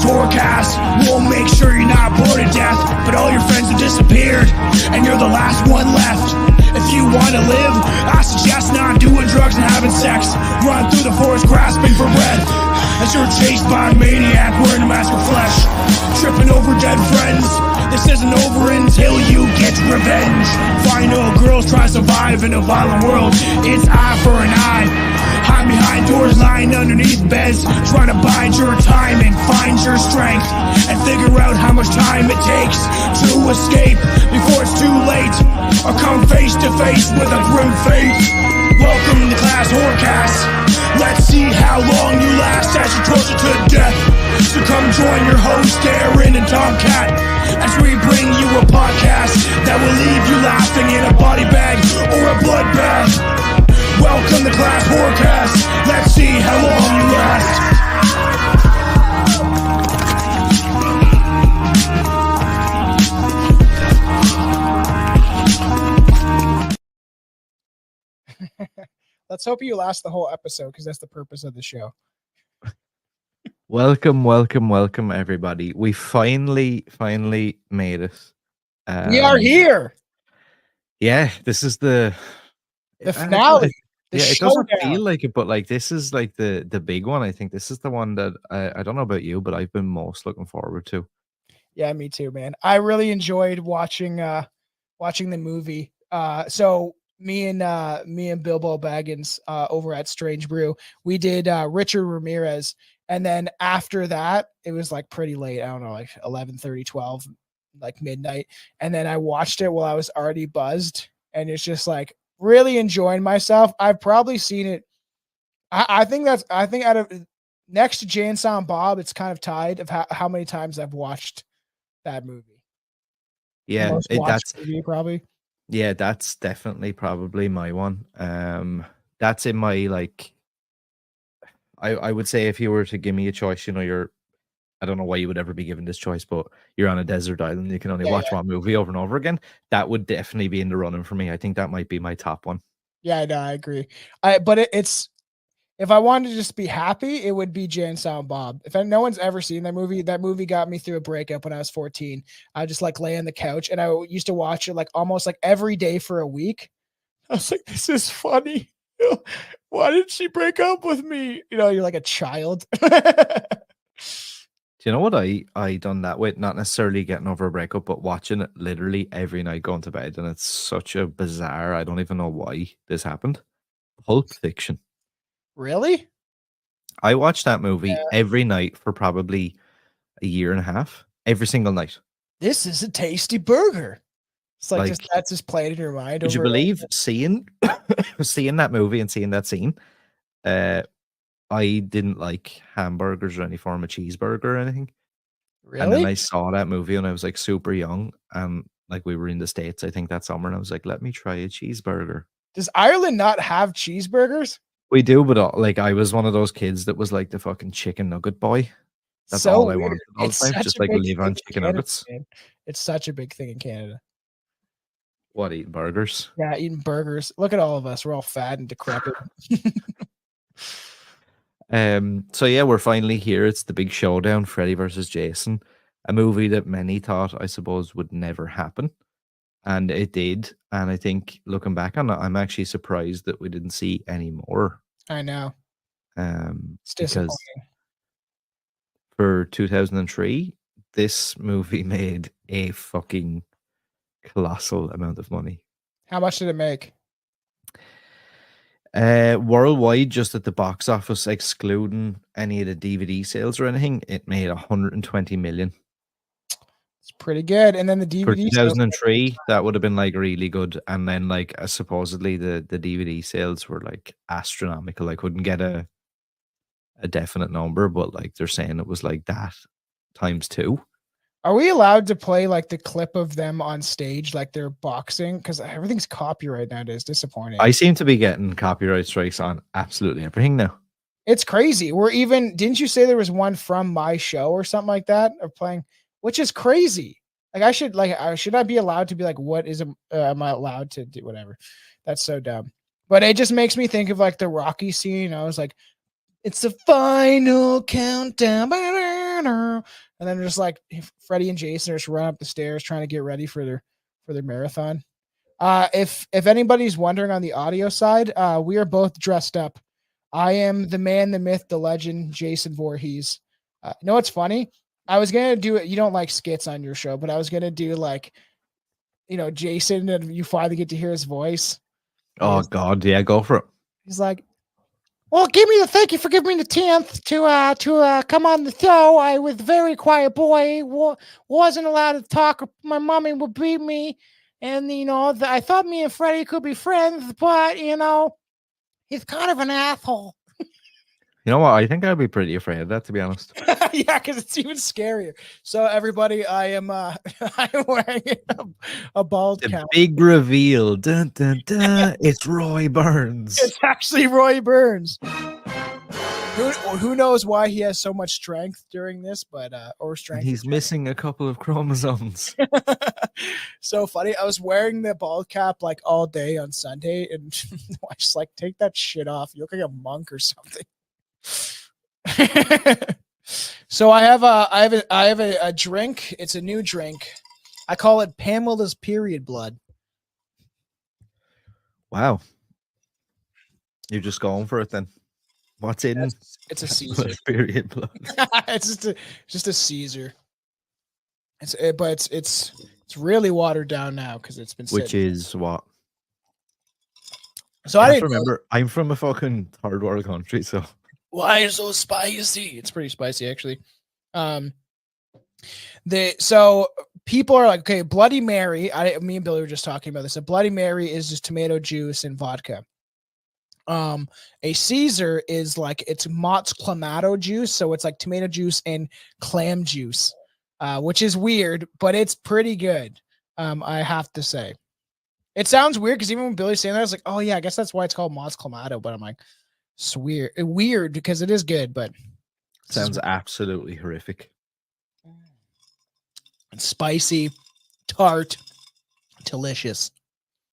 forecast. We'll make sure you're not bored to death, but all your friends have disappeared, and you're the last one left. If you want to live, I suggest not doing drugs and having sex. Run through the forest grasping for breath, as you're chased by a maniac wearing a mask of flesh, tripping over dead friends. This isn't over until you get revenge. Final girls try to survive in a violent world. It's eye for an eye. Hide behind doors, lying underneath beds, trying to bide your time and find your strength, and figure out how much time it takes to escape before it's too late, or come face to face with a grim fate. Welcome to Class Horrorcast. Let's see how long you last as you torture to death. So come join your host Darren and Tomcat as we bring you a podcast that will leave you laughing in a body bag or a bloodbath. Welcome to Class Horrorcast. Let's see how long you last. Let's hope you last the whole episode, because that's the purpose of the show. Welcome, everybody. We finally made it. We are here. Yeah, this is the finale. It doesn't feel like it, but like this is like the big one. I think this is the one that I don't know about you, but I've been most looking forward to. Yeah, me too, man. I really enjoyed watching the movie. So me and Bilbo Baggins over at Strange Brew, we did Richard Ramirez, and then after that it was like pretty late. I don't know, like 11:30, 12, like midnight, and then I watched it while I was already buzzed, and it's just like really enjoying myself. I've probably seen it. I think out of next to Jay and Silent Bob, it's kind of tied of how many times I've watched that movie. Yeah, that's movie, probably. Yeah, that's definitely probably my one. That's in my like. I would say if you were to give me a choice, you know, I don't know why you would ever be given this choice, but you're on a desert island, you can only watch one movie over and over again. That would definitely be in the running for me. I think that might be my top one. Yeah, no, I agree. But it's if I wanted to just be happy, it would be Jay and Silent Bob. If no one's ever seen that movie got me through a breakup when I was 14. I just like lay on the couch, and I used to watch it like almost like every day for a week. I was like, this is funny. Why did she break up with me? You know, you're like a child. Do you know what I done that with? Not necessarily getting over a breakup, but watching it literally every night going to bed, and it's such a bizarre. I don't even know why this happened. Pulp Fiction. Really? I watched that movie every night for probably a year and a half, every single night. This is a tasty burger. It's like just, that's just played in your mind. Would you believe seeing that movie and seeing that scene? I didn't like hamburgers or any form of cheeseburger or anything. Really? And then I saw that movie and I was like super young, and like we were in the States, I think that summer, and I was like, let me try a cheeseburger. Does Ireland not have cheeseburgers? We do, but like I was one of those kids that was like the fucking chicken nugget boy. That's so all I wanted all the time, just like live on chicken nuggets. Man. It's such a big thing in Canada. What, eating burgers? Yeah, eating burgers. Look at all of us. We're all fat and decrepit. So yeah, we're finally here. It's the big showdown, Freddy versus Jason, a movie that many thought, I suppose, would never happen. And it did. And I think looking back on it, I'm actually surprised that we didn't see any more. I know. It's disappointing. For 2003, this movie made a fucking colossal amount of money. How much did it make? Worldwide, just at the box office, excluding any of the DVD sales or anything, it made 120 million. It's pretty good. And then the DVD for 2003, that would have been like really good. And then like supposedly the DVD sales were like astronomical. I couldn't get a definite number, but like they're saying it was like that times 2. Are we allowed to play like the clip of them on stage like they're boxing? Because everything's copyright nowadays. Disappointing. I seem to be getting copyright strikes on absolutely everything now. It's crazy. We're even, didn't you say there was one from my show or something like that of playing, which is crazy. Like should I be allowed to be like, what is, am I allowed to do whatever? That's so dumb. But it just makes me think of like the Rocky scene. I was like, it's the final countdown. and then just like Freddy and Jason are just running up the stairs trying to get ready for their marathon. If anybody's wondering on the audio side, we are both dressed up. I am the man, the myth, the legend, Jason Voorhees. You know what's funny? I was gonna do it. You don't like skits on your show, but I was gonna do like, Jason, and you finally get to hear his voice. Oh God, yeah, go for it. He's like, "Well, thank you for giving me the 10th to come on the show. I was a very quiet boy, wasn't allowed to talk. My mommy would beat me, and I thought me and Freddy could be friends, but he's kind of an asshole." You know what? I think I'd be pretty afraid of that, to be honest. Yeah, because it's even scarier. So everybody, I am wearing a bald The cap. big reveal. Dun, dun, dun. It's Roy Burns. It's actually Roy Burns. Who knows why he has so much strength during this, but or strength. And he's missing a couple of chromosomes. So funny. I was wearing the bald cap like all day on Sunday, and I just like, take that shit off. You look like a monk or something. So I have a drink. It's a new drink. I call it Pamela's period blood. Wow. You're just going for it then. What's in? It's a Caesar. Period blood. It's just a Caesar. It's really watered down now because it's been Which sitting. is what? So I I didn't remember. I'm from a fucking third world country, so why is so spicy? It's pretty spicy actually. So people are like, okay, Bloody Mary. Me and Billy were just talking about this. A Bloody Mary is just tomato juice and vodka. A Caesar is like, it's Mott's Clamato juice, so it's like tomato juice and clam juice, which is weird, but it's pretty good. I have to say, it sounds weird because even when Billy's saying that, I was like, oh yeah, I guess that's why it's called Mott's Clamato. But I'm like, it's weird because it is good, but sounds absolutely horrific. It's spicy, tart, delicious.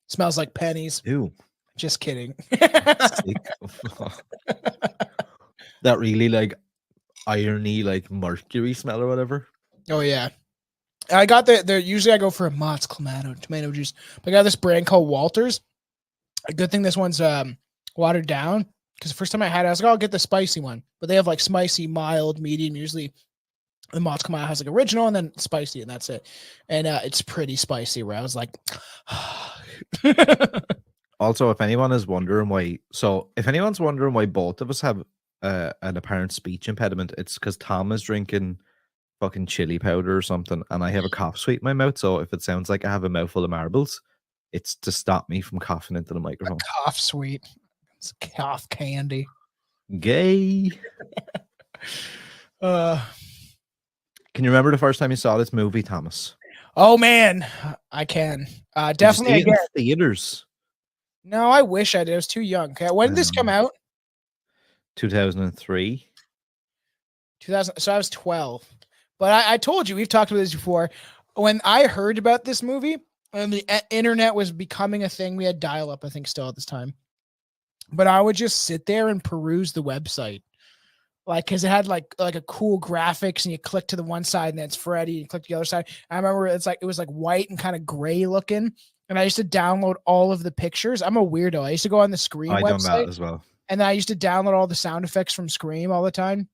Smells like pennies. Ew. Just kidding. That really like irony, like mercury smell or whatever. Oh yeah. I got usually I go for a Mott's Clamato tomato juice. But I got this brand called Walters. A good thing this one's watered down, because the first time I had it, I was like, I'll get the spicy one. But they have like spicy, mild, medium. Usually the Mott's Clamato has like original and then spicy, and that's it. And it's pretty spicy, where I was like, Also, if anyone's wondering why both of us have an apparent speech impediment, it's because Tom is drinking fucking chili powder or something, and I have a cough sweet in my mouth. So if it sounds like I have a mouthful of marbles, it's to stop me from coughing into the microphone. A cough sweet. It's cough candy. Gay. Can you remember the first time you saw this movie, Thomas? Oh man, I can. Definitely again. Theaters. No, I wish I did. I was too young. Okay, when did this come out? 2003. 2000. So I was 12. But I told you, we've talked about this before. When I heard about this movie and the internet was becoming a thing, we had dial-up, I think, still at this time. But I would just sit there and peruse the website, like, because it had like a cool graphics, and you click to the one side and it's Freddy, you click to the other side. I remember it was like white and kind of gray looking, and I used to download all of the pictures. I'm a weirdo. I used to go on the Scream website. Done that as well. And then I used to download all the sound effects from Scream all the time.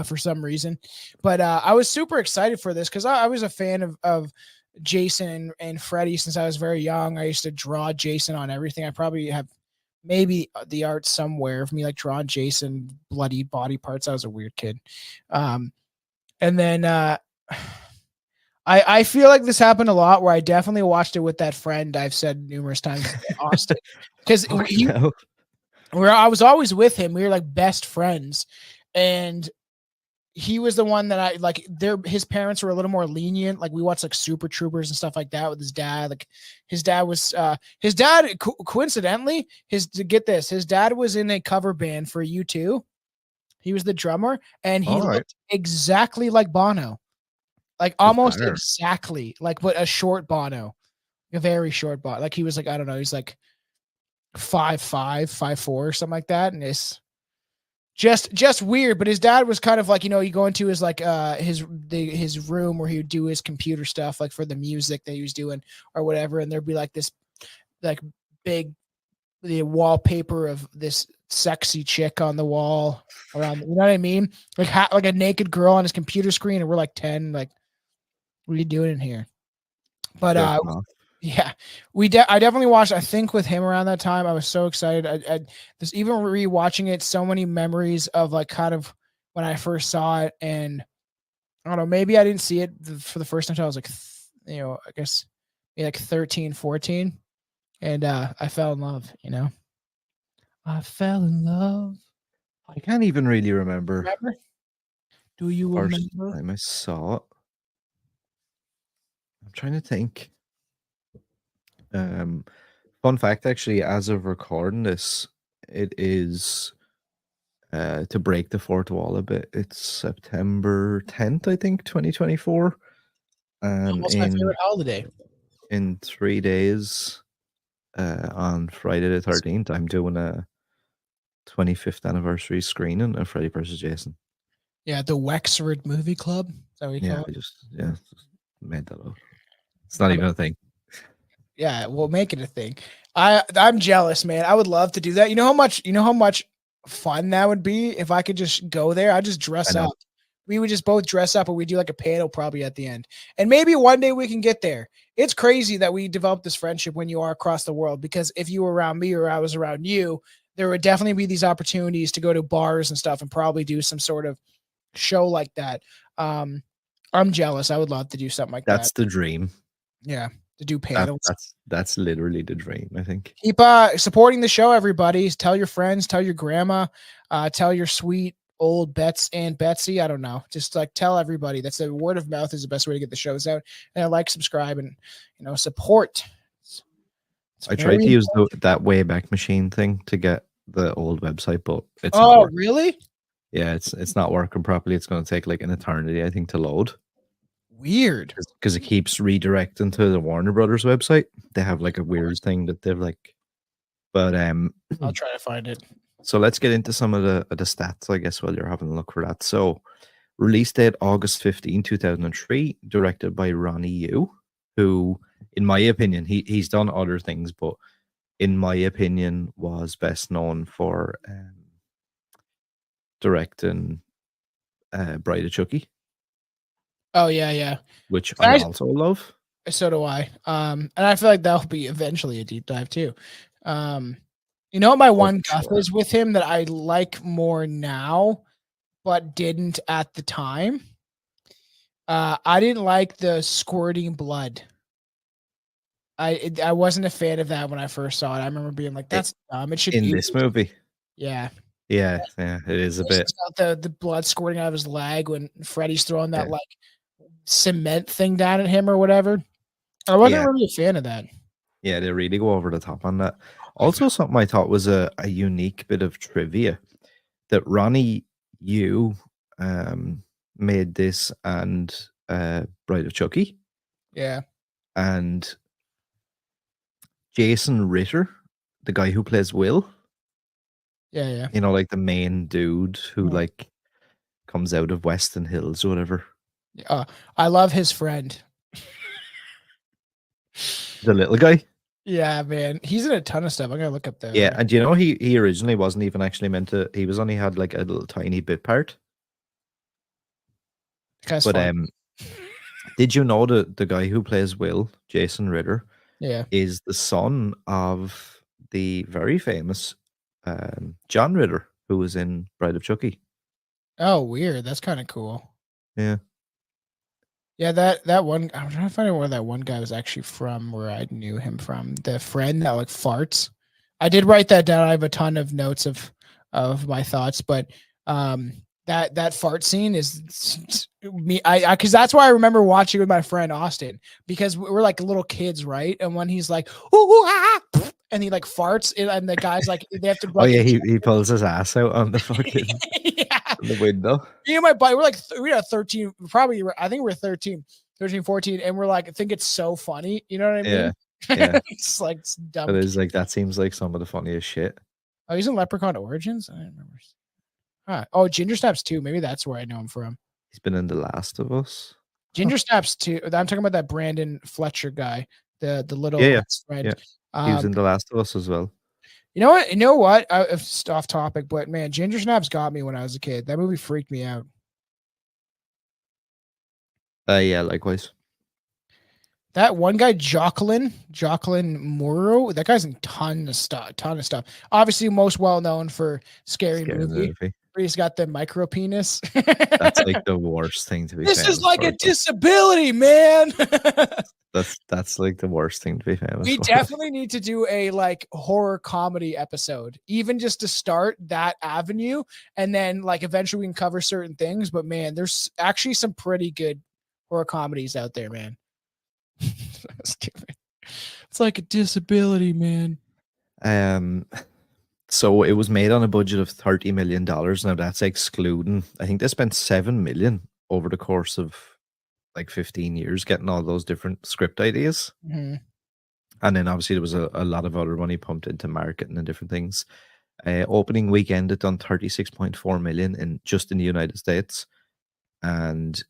For some reason, but I was super excited for this because I was a fan of Jason and Freddy since I was very young. I used to draw Jason on everything. I probably have maybe the art somewhere of me like drawing Jason bloody body parts. I was a weird kid. And then I feel like this happened a lot where I definitely watched it with that friend I've said numerous times, Austin, because where I was always with him. We were like best friends, and he was the one that I like. His parents were a little more lenient. Like we watched like Super Troopers and stuff like that with his dad. Like his dad was coincidentally his dad was in a cover band for U2. He was the drummer, and he looked exactly like Bono, like almost exactly like, but a short Bono, a very short Bono. Like he was like, I don't know, he's like 5'5", 5'4", or something like that, and it's just weird. But his dad was kind of like, you go into his like his room where he would do his computer stuff, like for the music that he was doing or whatever, and there'd be like this like big the wallpaper of this sexy chick on the wall around, you know what I mean? Like a naked girl on his computer screen, and we're like 10, like, what are you doing in here? But Jerking off. yeah, I definitely watched, I think with him around that time. I was so excited. I just even rewatching it, so many memories of like kind of when I first saw it. And I don't know, maybe I didn't see it for the first time until I was like, I guess maybe like 13, 14. And I fell in love, I fell in love. I can't even really remember Remember? Do you first remember? time I saw it. I'm trying to think. Fun fact, actually, as of recording this, it is to break the fourth wall a bit. It's September 10th, I think, 2024. And Almost my favorite holiday. in 3 days, on Friday the 13th, I'm doing a 25th anniversary screening of Freddy vs. Jason. Yeah, the Wexford Movie Club. Is that what you Yeah, call I it? just made that up. It's not even a thing. Yeah, we'll make it a thing. I'm jealous, man. I would love to do that. You know how much fun that would be if I could just go there. I'd just dress know. up. We would just both dress up, and we do like a panel probably at the end. And maybe one day we can get there. It's crazy that we developed this friendship when you are across the world, because if you were around me or I was around you, there would definitely be these opportunities to go to bars and stuff and probably do some sort of show like that. I'm jealous. I would love to do something like that. That's the dream. Yeah, to do panels. That's literally the dream, I think. Keep supporting the show, everybody. Tell your friends, tell your grandma, tell your sweet old Aunt Betsy. I don't know. Just like tell everybody. That's the word of mouth is the best way to get the shows out. And like, subscribe, and support. It's I tried to use that Wayback Machine thing to get the old website, but it's not working. Really? Yeah, it's not working properly. It's going to take like an eternity, I think, to load. Weird. Because it keeps redirecting to the Warner Brothers website. They have like a weird thing that they've like, but I'll try to find it. So let's get into some of the stats, I guess, while you're having a look for that. So release date August 15, 2003, directed by Ronny Yu, who, in my opinion, he's done other things, but in my opinion, was best known for directing Bride of Chucky. Oh yeah. Which I also love. So do I. And I feel like that'll be eventually a deep dive too. You know what my one guff is with him that I like more now, but didn't at the time? I didn't like the squirting blood. I wasn't a fan of that when I first saw it. I remember being like, "That's dumb." It should in this movie. Yeah. Yeah, it is a bit. The blood squirting out of his leg when Freddy's throwing that like cement thing down at him or whatever. I wasn't really a fan of that. Yeah, they really go over the top on that. Also, something I thought was a unique bit of trivia that Ronny Yu made this and Bride of Chucky. Yeah. And Jason Ritter, the guy who plays Will. Yeah. You know, like the main dude who like comes out of Weston Hills or whatever. I love his friend. The little guy. Yeah, man. He's in a ton of stuff. I'm gonna look up that. Yeah, and you know he originally wasn't even actually meant to. He was only had like a little tiny bit part. But did you know the guy who plays Will, Jason Ritter, is the son of the very famous John Ritter, who was in Bride of Chucky. Oh, weird. That's kind of cool. Yeah. Yeah, that one. I'm trying to find out where that one guy was actually from, where I knew him from. The friend that like farts. I did write that down. I have a ton of notes of my thoughts, but that fart scene is me. I because that's why I remember watching with my friend Austin, because we're like little kids, right? And when he's like, ooh, ah, and he like farts, and the guys like they have to. Oh yeah, he pulls his ass out on the fucking the window. Me and my buddy, we're 13, probably. I think we're 13, 14, and we're like, I think it's so funny. You know what I mean? Yeah. It's like it's dumb. It is like that seems like some of the funniest shit. Oh, he's in Leprechaun Origins. I don't remember. Huh. Oh, Ginger Snaps 2. Maybe that's where I know him from. He's been in The Last of Us. Ginger Snaps 2. I'm talking about that Brandon Fletcher guy, the Yeah, little yeah, friend. yeah. He was in The Last of Us as well. You know what? You know what? It's off topic, but man, Ginger Snaps got me when I was a kid. That movie freaked me out. Yeah, likewise. That one guy, Jocelyn Morrow, that guy's in ton of stuff. Obviously, most well known for Scary Movie. Where he's got the micro penis. That's like the worst thing to be. This is like a disability, man. That's like the worst thing to be famous. We definitely need to do a like horror comedy episode, even just to start that avenue, and then like eventually we can cover certain things. But man, there's actually some pretty good horror comedies out there, man. It's like a disability, man. So it was made on a budget of $30 million. Now that's excluding, I think they spent $7 million over the course of like 15 years getting all those different script ideas. Mm-hmm. And then obviously there was a lot of other money pumped into marketing and different things. Opening weekend, it done 36.4 million in the United States. And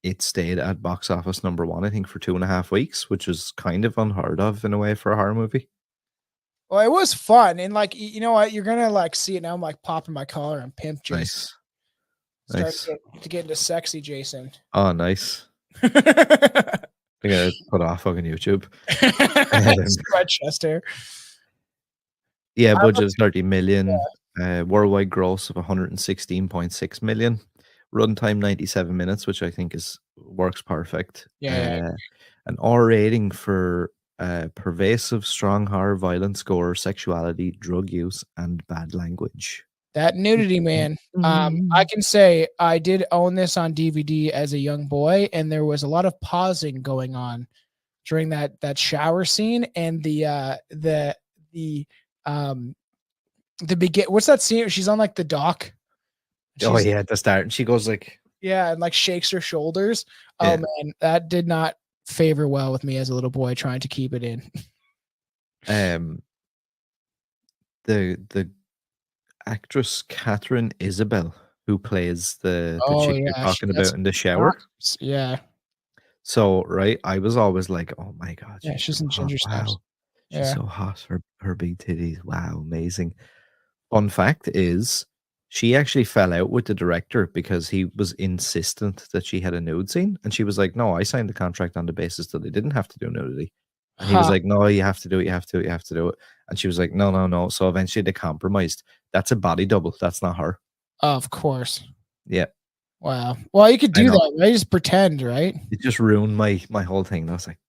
it stayed at box office #1, I think, for 2.5 weeks, which is kind of unheard of in a way for a horror movie. Well, it was fun, and like you know what, you're gonna like see it now. I'm like popping my collar and pimp Jason. Nice. To get into sexy Jason. Oh, nice. I gotta put off fucking YouTube. Spread chest hair. Yeah, budget of 30 million. Yeah. Worldwide gross of 116.6 million. Runtime 97 minutes, which I think works perfect. Yeah. An R rating for pervasive, strong horror, violence, gore, sexuality, drug use, and bad language. That nudity, man. I can say I did own this on DVD as a young boy, and there was a lot of pausing going on during that shower scene and the begin. What's that scene? She's on like the dock. At the start, and she goes like, yeah, and like shakes her shoulders. Oh man, that did not favor well with me as a little boy trying to keep it in. The actress Catherine Isabel, who plays the chick you're talking about in the shower. Yeah. So right, I was always like, oh my god, she's in Ginger Snaps. Wow, she's so hot. Her big titties. Wow, amazing. Fun fact is, she actually fell out with the director because he was insistent that she had a nude scene, and she was like, "No, I signed the contract on the basis that they didn't have to do nudity." And he was like, "No, you have to do it. You have to do it." And she was like, "No." So eventually they compromised. That's a body double. That's not her. Of course. Yeah. Wow. Well, you could do that, right? Just pretend, right? It just ruined my whole thing. I was like,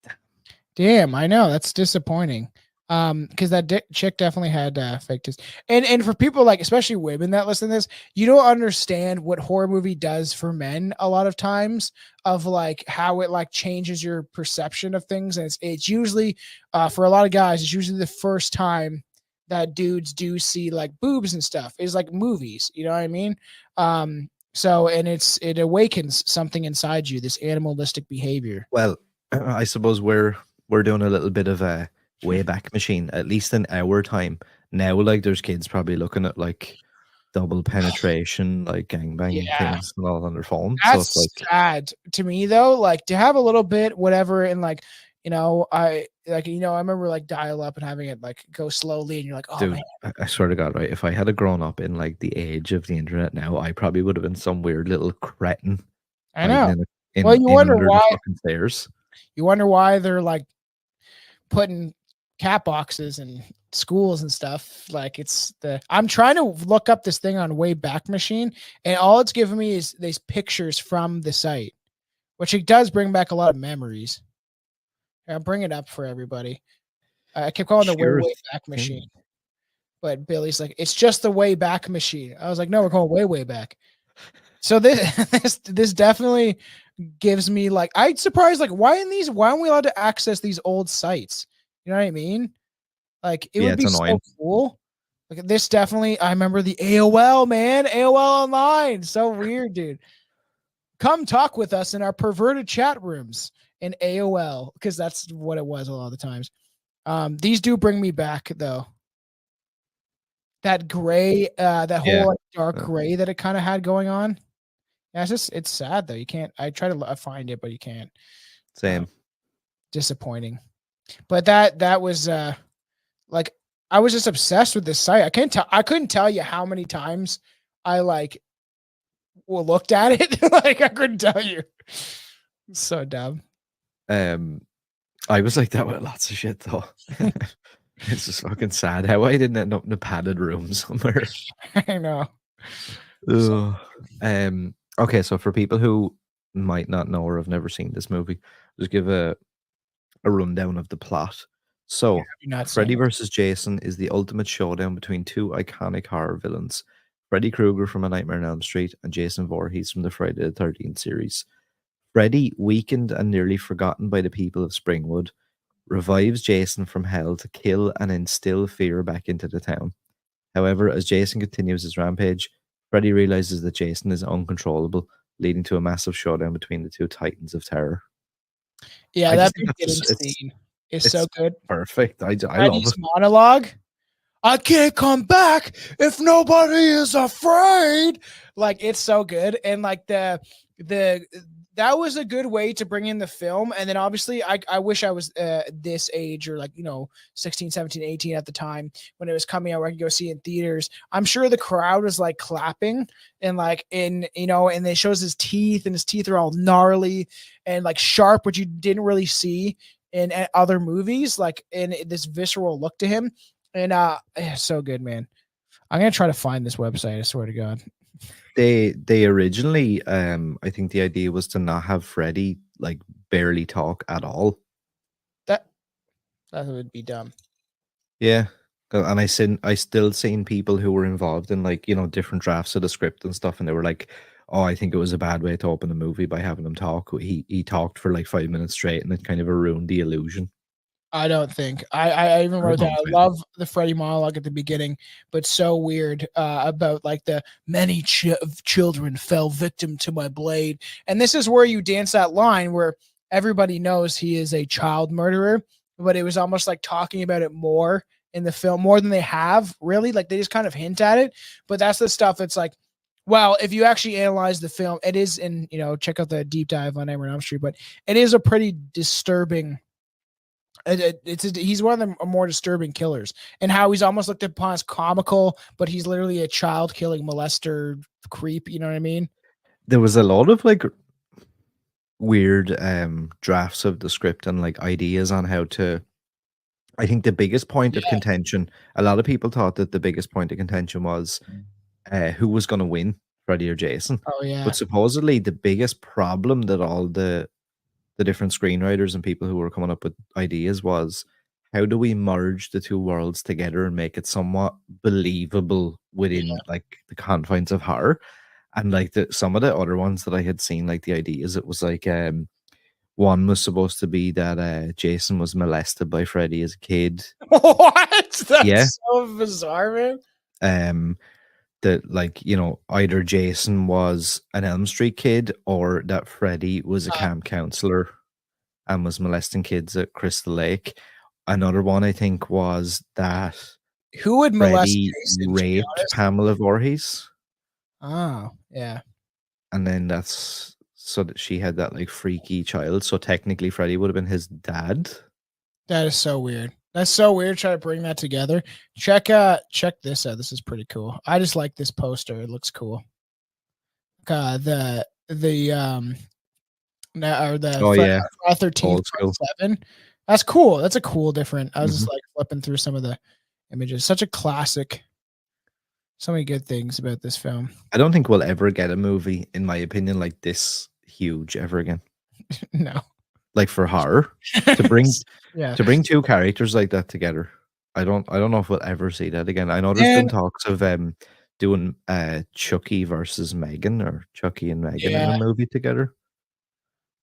damn, I know, that's disappointing. Because that chick definitely had fake tits. And for people like, especially women that listen to this, you don't understand what horror movie does for men a lot of times, of like how it like changes your perception of things. And it's usually for a lot of guys, it's usually the first time that dudes do see like boobs and stuff is like movies, you know what I mean? So and it awakens something inside you, this animalistic behavior. Well, I suppose we're doing a little bit of a Wayback Machine, at least in our time. Now, like, there's kids probably looking at like double penetration, like gangbang things and all on their phone. That's so it's like sad to me though, like to have a little bit whatever, and like, you know, I remember like dial up and having it like go slowly, and you're like, oh dude, man. I swear to God, right? If I had grown up in like the age of the internet now, I probably would have been some weird little cretin. I know. Well, you wonder why. You wonder why they're like putting cat boxes in schools and stuff. Like I'm trying to look up this thing on Wayback Machine, and all it's giving me is these pictures from the site, which it does bring back a lot of memories. I'll bring it up for everybody. I kept calling the Wayback Machine, but Billy's like, it's just the Wayback Machine. I was like, no, we're going way back. So this definitely gives me like, I'm surprised, like why aren't we allowed to access these old sites? You know what I mean? Like it would be so cool. Like this definitely, I remember the AOL, man. AOL Online. So weird, dude. Come talk with us in our perverted chat rooms in AOL, because that's what it was a lot of the times. These do bring me back though. that gray, that whole Yeah. like, dark gray that it kind of had going on. Yeah, it's sad though. You can't. I try to find it, but you can't. Same. Disappointing. But that was like I was just obsessed with this site. I couldn't tell you how many times I like looked at it. Like I couldn't tell you. It's so dumb. I was like that with lots of shit though. It's just fucking sad how I didn't end up in a padded room somewhere. I know. Ugh. Okay, so for people who might not know or have never seen this movie, just give a rundown of the plot. So, Have you not Freddy seen it? vs. Jason is the ultimate showdown between two iconic horror villains, Freddy Krueger from A Nightmare on Elm Street and Jason Voorhees from the Friday the 13th series. Freddy, weakened and nearly forgotten by the people of Springwood, revives Jason from hell to kill and instill fear back into the town. However, as Jason continues his rampage, Freddy realizes that Jason is uncontrollable, leading to a massive showdown between the two titans of terror. Yeah, I that just think beginning that's scene is so good. perfect. I love Freddy's it. monologue. I can't come back if nobody is afraid. Like it's so good. And like the that was a good way to bring in the film. And then obviously I wish I was this age or like, 16, 17, 18 at the time when it was coming out where I could go see it in theaters. I'm sure the crowd was like clapping and like and it shows his teeth and his teeth are all gnarly and like sharp, which you didn't really see in other movies, like in this visceral look to him. And so good, man. I'm gonna try to find this website. I swear to God. They originally, I think the idea was to not have Freddy like barely talk at all. That would be dumb. Yeah. And I still seen people who were involved in like, different drafts of the script and stuff, and they were like, oh, I think it was a bad way to open the movie by having him talk. He talked for like 5 minutes straight and it kind of ruined the illusion. I don't think I even wrote that. I love the Freddy monologue at the beginning, but so weird about like the many children fell victim to my blade. And this is where you dance that line where everybody knows he is a child murderer, but it was almost like talking about it more in the film, more than they have really. Like they just kind of hint at it, but that's the stuff that's like, well, if you actually analyze the film, it is in, check out the deep dive on Nightmare on Elm Street, but it is a pretty disturbing. He's one of the more disturbing killers, and how he's almost looked upon as comical, but he's literally a child killing molester creep. You know what I mean? There was a lot of like weird drafts of the script and like ideas on how to. I think the biggest point of contention, a lot of people thought that the biggest point of contention was who was going to win, Freddy or Jason. Oh yeah. But supposedly the biggest problem that all the different screenwriters and people who were coming up with ideas was, how do we merge the two worlds together and make it somewhat believable within like the confines of horror? And like some of the other ones that I had seen, like the ideas, it was like one was supposed to be that Jason was molested by Freddy as a kid. What? That's so bizarre, man. That like, either Jason was an Elm Street kid or that Freddy was a camp counselor and was molesting kids at Crystal Lake. Another one I think was that who would molest Freddy raped Pamela Voorhees. Oh, yeah. And then that's so that she had that like freaky child. So technically Freddy would have been his dad. That is so weird. That's so weird. Try to bring that together. Check this out. This is pretty cool. I just like this poster. It looks cool. The Friday 13th. That's cool. That's a cool different. I was just like flipping through some of the images. Such a classic. So many good things about this film. I don't think we'll ever get a movie, in my opinion, like this huge ever again. No. Like for horror. To bring two characters like that together. I don't know if we'll ever see that again. I know there's been talks of doing Chucky versus Megan, or Chucky and Megan in a movie together.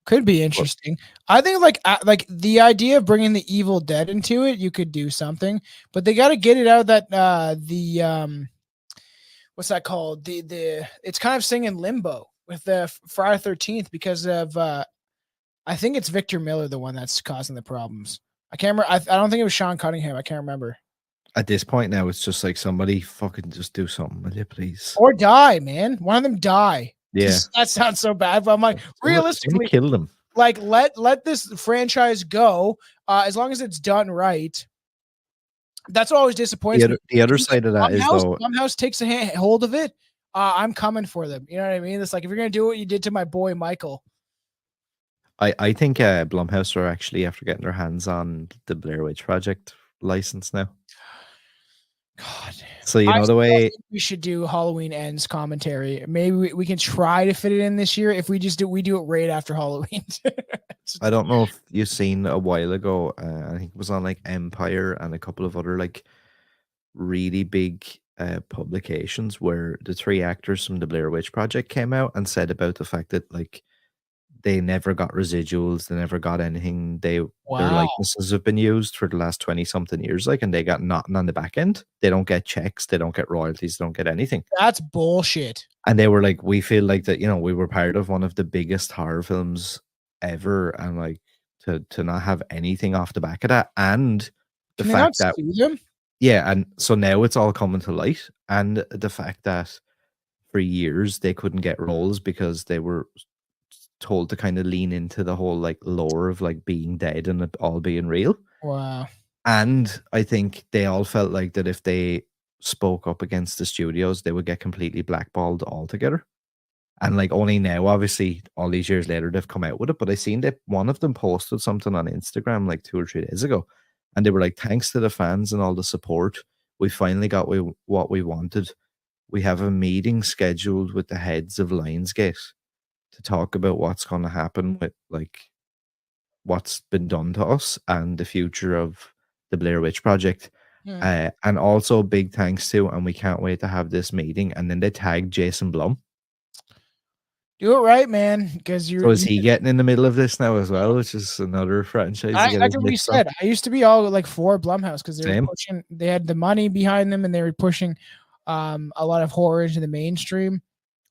Could be interesting. I think like the idea of bringing the Evil Dead into it, you could do something, but they got to get it out that the what's that called? The it's kind of singing limbo with the Friday 13th because of I think it's Victor Miller, the one that's causing the problems. I can't remember. I don't think it was Sean Cunningham. I can't remember. At this point now, it's just like somebody fucking just do something, will you please? Or die, man. One of them die. Yeah, That sounds so bad, but I'm like, realistically, kill them. like let this franchise go. As long as it's done right. That's what always disappoints me. The other side of that is though, Blumhouse takes a hold of it. I'm coming for them. You know what I mean? It's like if you're gonna do what you did to my boy Michael. I think Blumhouse are actually after getting their hands on the Blair Witch Project license now. God. So you know the way we should do Halloween Ends commentary. Maybe we can try to fit it in this year. If we do it right after Halloween. I don't know if you've seen a while ago. I think it was on like Empire and a couple of other like really big publications where the 3 actors from the Blair Witch Project came out and said about the fact that like they never got residuals, they never got anything. Their likenesses have been used for the last 20 something years, like, and they got nothing on the back end. They don't get checks, they don't get royalties, they don't get anything. That's bullshit. And they were like, we feel like that, you know, we were part of one of the biggest horror films ever, and like to not have anything off the back of that, and the fact that yeah, and so now it's all coming to light, and the fact that for years they couldn't get roles because they were told to kind of lean into the whole like lore of like being dead and it all being real. Wow. And I think they all felt like that if they spoke up against the studios, they would get completely blackballed altogether. And like only now, obviously, all these years later, they've come out with it. But I seen that one of them posted something on Instagram like 2 or 3 days ago, and they were like, "Thanks to the fans and all the support, we finally got what we wanted. We have a meeting scheduled with the heads of Lionsgate to talk about what's going to happen with like what's been done to us and the future of the Blair Witch Project." And also big thanks to, and we can't wait to have this meeting. And then they tagged Jason Blum. Do it right, man, because you're. So is he getting in the middle of this now as well, which is another franchise? Like we said, I used to be all like for Blumhouse because they were pushing. They had the money behind them, and they were pushing a lot of horror into the mainstream.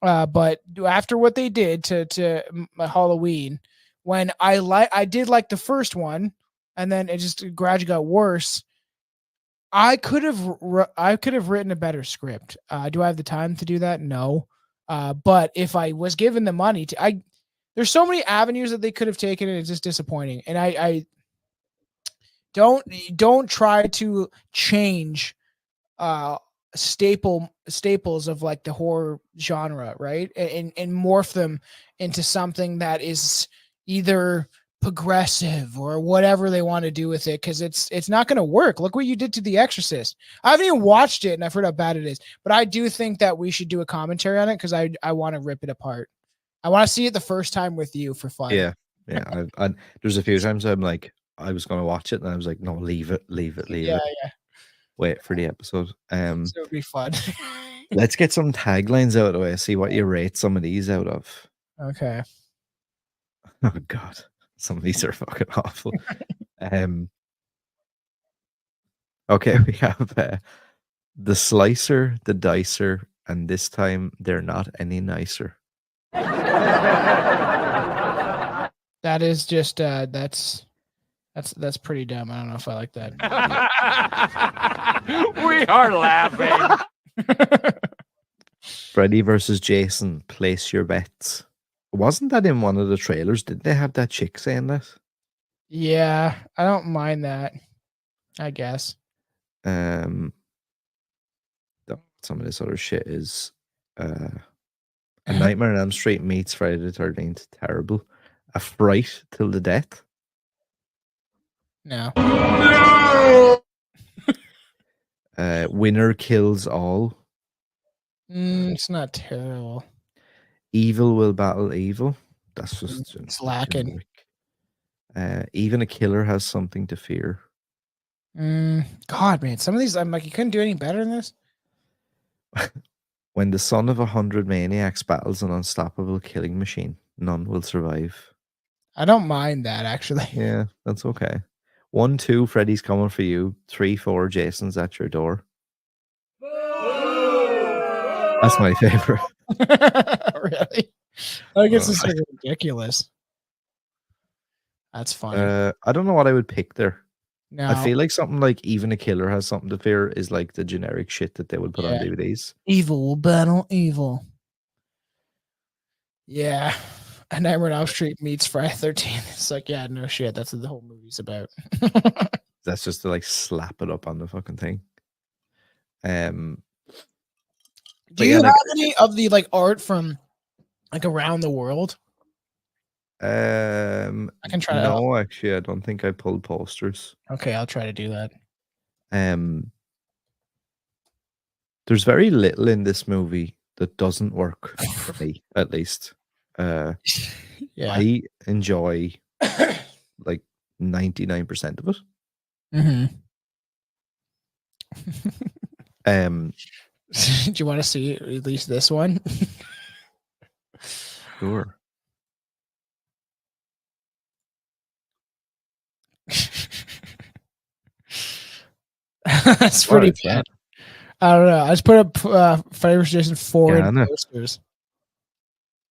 But after what they did to Halloween, when I did like the first one, and then it just gradually got worse. I could have written a better script. Do I have the time to do that? No. But if I was given the money to, there's so many avenues that they could have taken, and it's just disappointing. And I don't try to change staples of like the horror genre, right? And morph them into something that is either progressive or whatever they want to do with it, because it's not going to work. Look what you did to The Exorcist. I haven't even watched it and I've heard how bad it is, but I do think that we should do a commentary on it because I want to rip it apart. I want to see it the first time with you for fun. Yeah. There's a few times I'm like, I was going to watch it and I was like, no, leave it. Yeah. Wait for the episode. So it would be fun. Let's get some taglines out of the way. See what you rate some of these out of. Okay. Oh God. Some of these are fucking awful. Okay, we have the slicer, the dicer, and this time they're not any nicer. That is just that's pretty dumb. I don't know if I like that. We are laughing. Freddy versus Jason, place your bets. Wasn't that in one of the trailers? Did they have that chick saying that? Yeah, I don't mind that, I guess. Some of this other shit is A Nightmare on Elm Street meets Friday the 13th. Terrible. A Fright Till the Death. No. Winner Kills All. It's not terrible. Evil Will Battle Evil. That's just it's lacking. Even a Killer Has Something to Fear. God, man, some of these I'm like, you couldn't do any better than this. When the son of 100 maniacs battles an unstoppable killing machine, none will survive. I don't mind that, actually. Yeah, that's okay. 1, 2, Freddy's coming for you. 3, 4, Jason's at your door. That's my favorite. Really? I guess it's like ridiculous. That's funny. I don't know what I would pick there. No, I feel like something like Even a Killer Has Something to Fear is like the generic shit that they would put on Yeah. DVDs. evil will battle evil. Yeah. A Nightmare on Elm Street meets Friday 13th. It's like, yeah, no shit. That's what the whole movie's about. That's just to like slap it up on the fucking thing. Um, Do but you yeah, have like any of the like art from like around the world? I can try to. no, actually, I don't think I pulled posters. Okay, I'll try to do that. There's very little in this movie that doesn't work for me, at least. Yeah. I enjoy like 99% of it. Mm-hmm. Um, Do you want to see at least this one? sure. That's What pretty is bad. that? I don't know. I just put up Freddy vs. Jason 4 in Ghana. posters.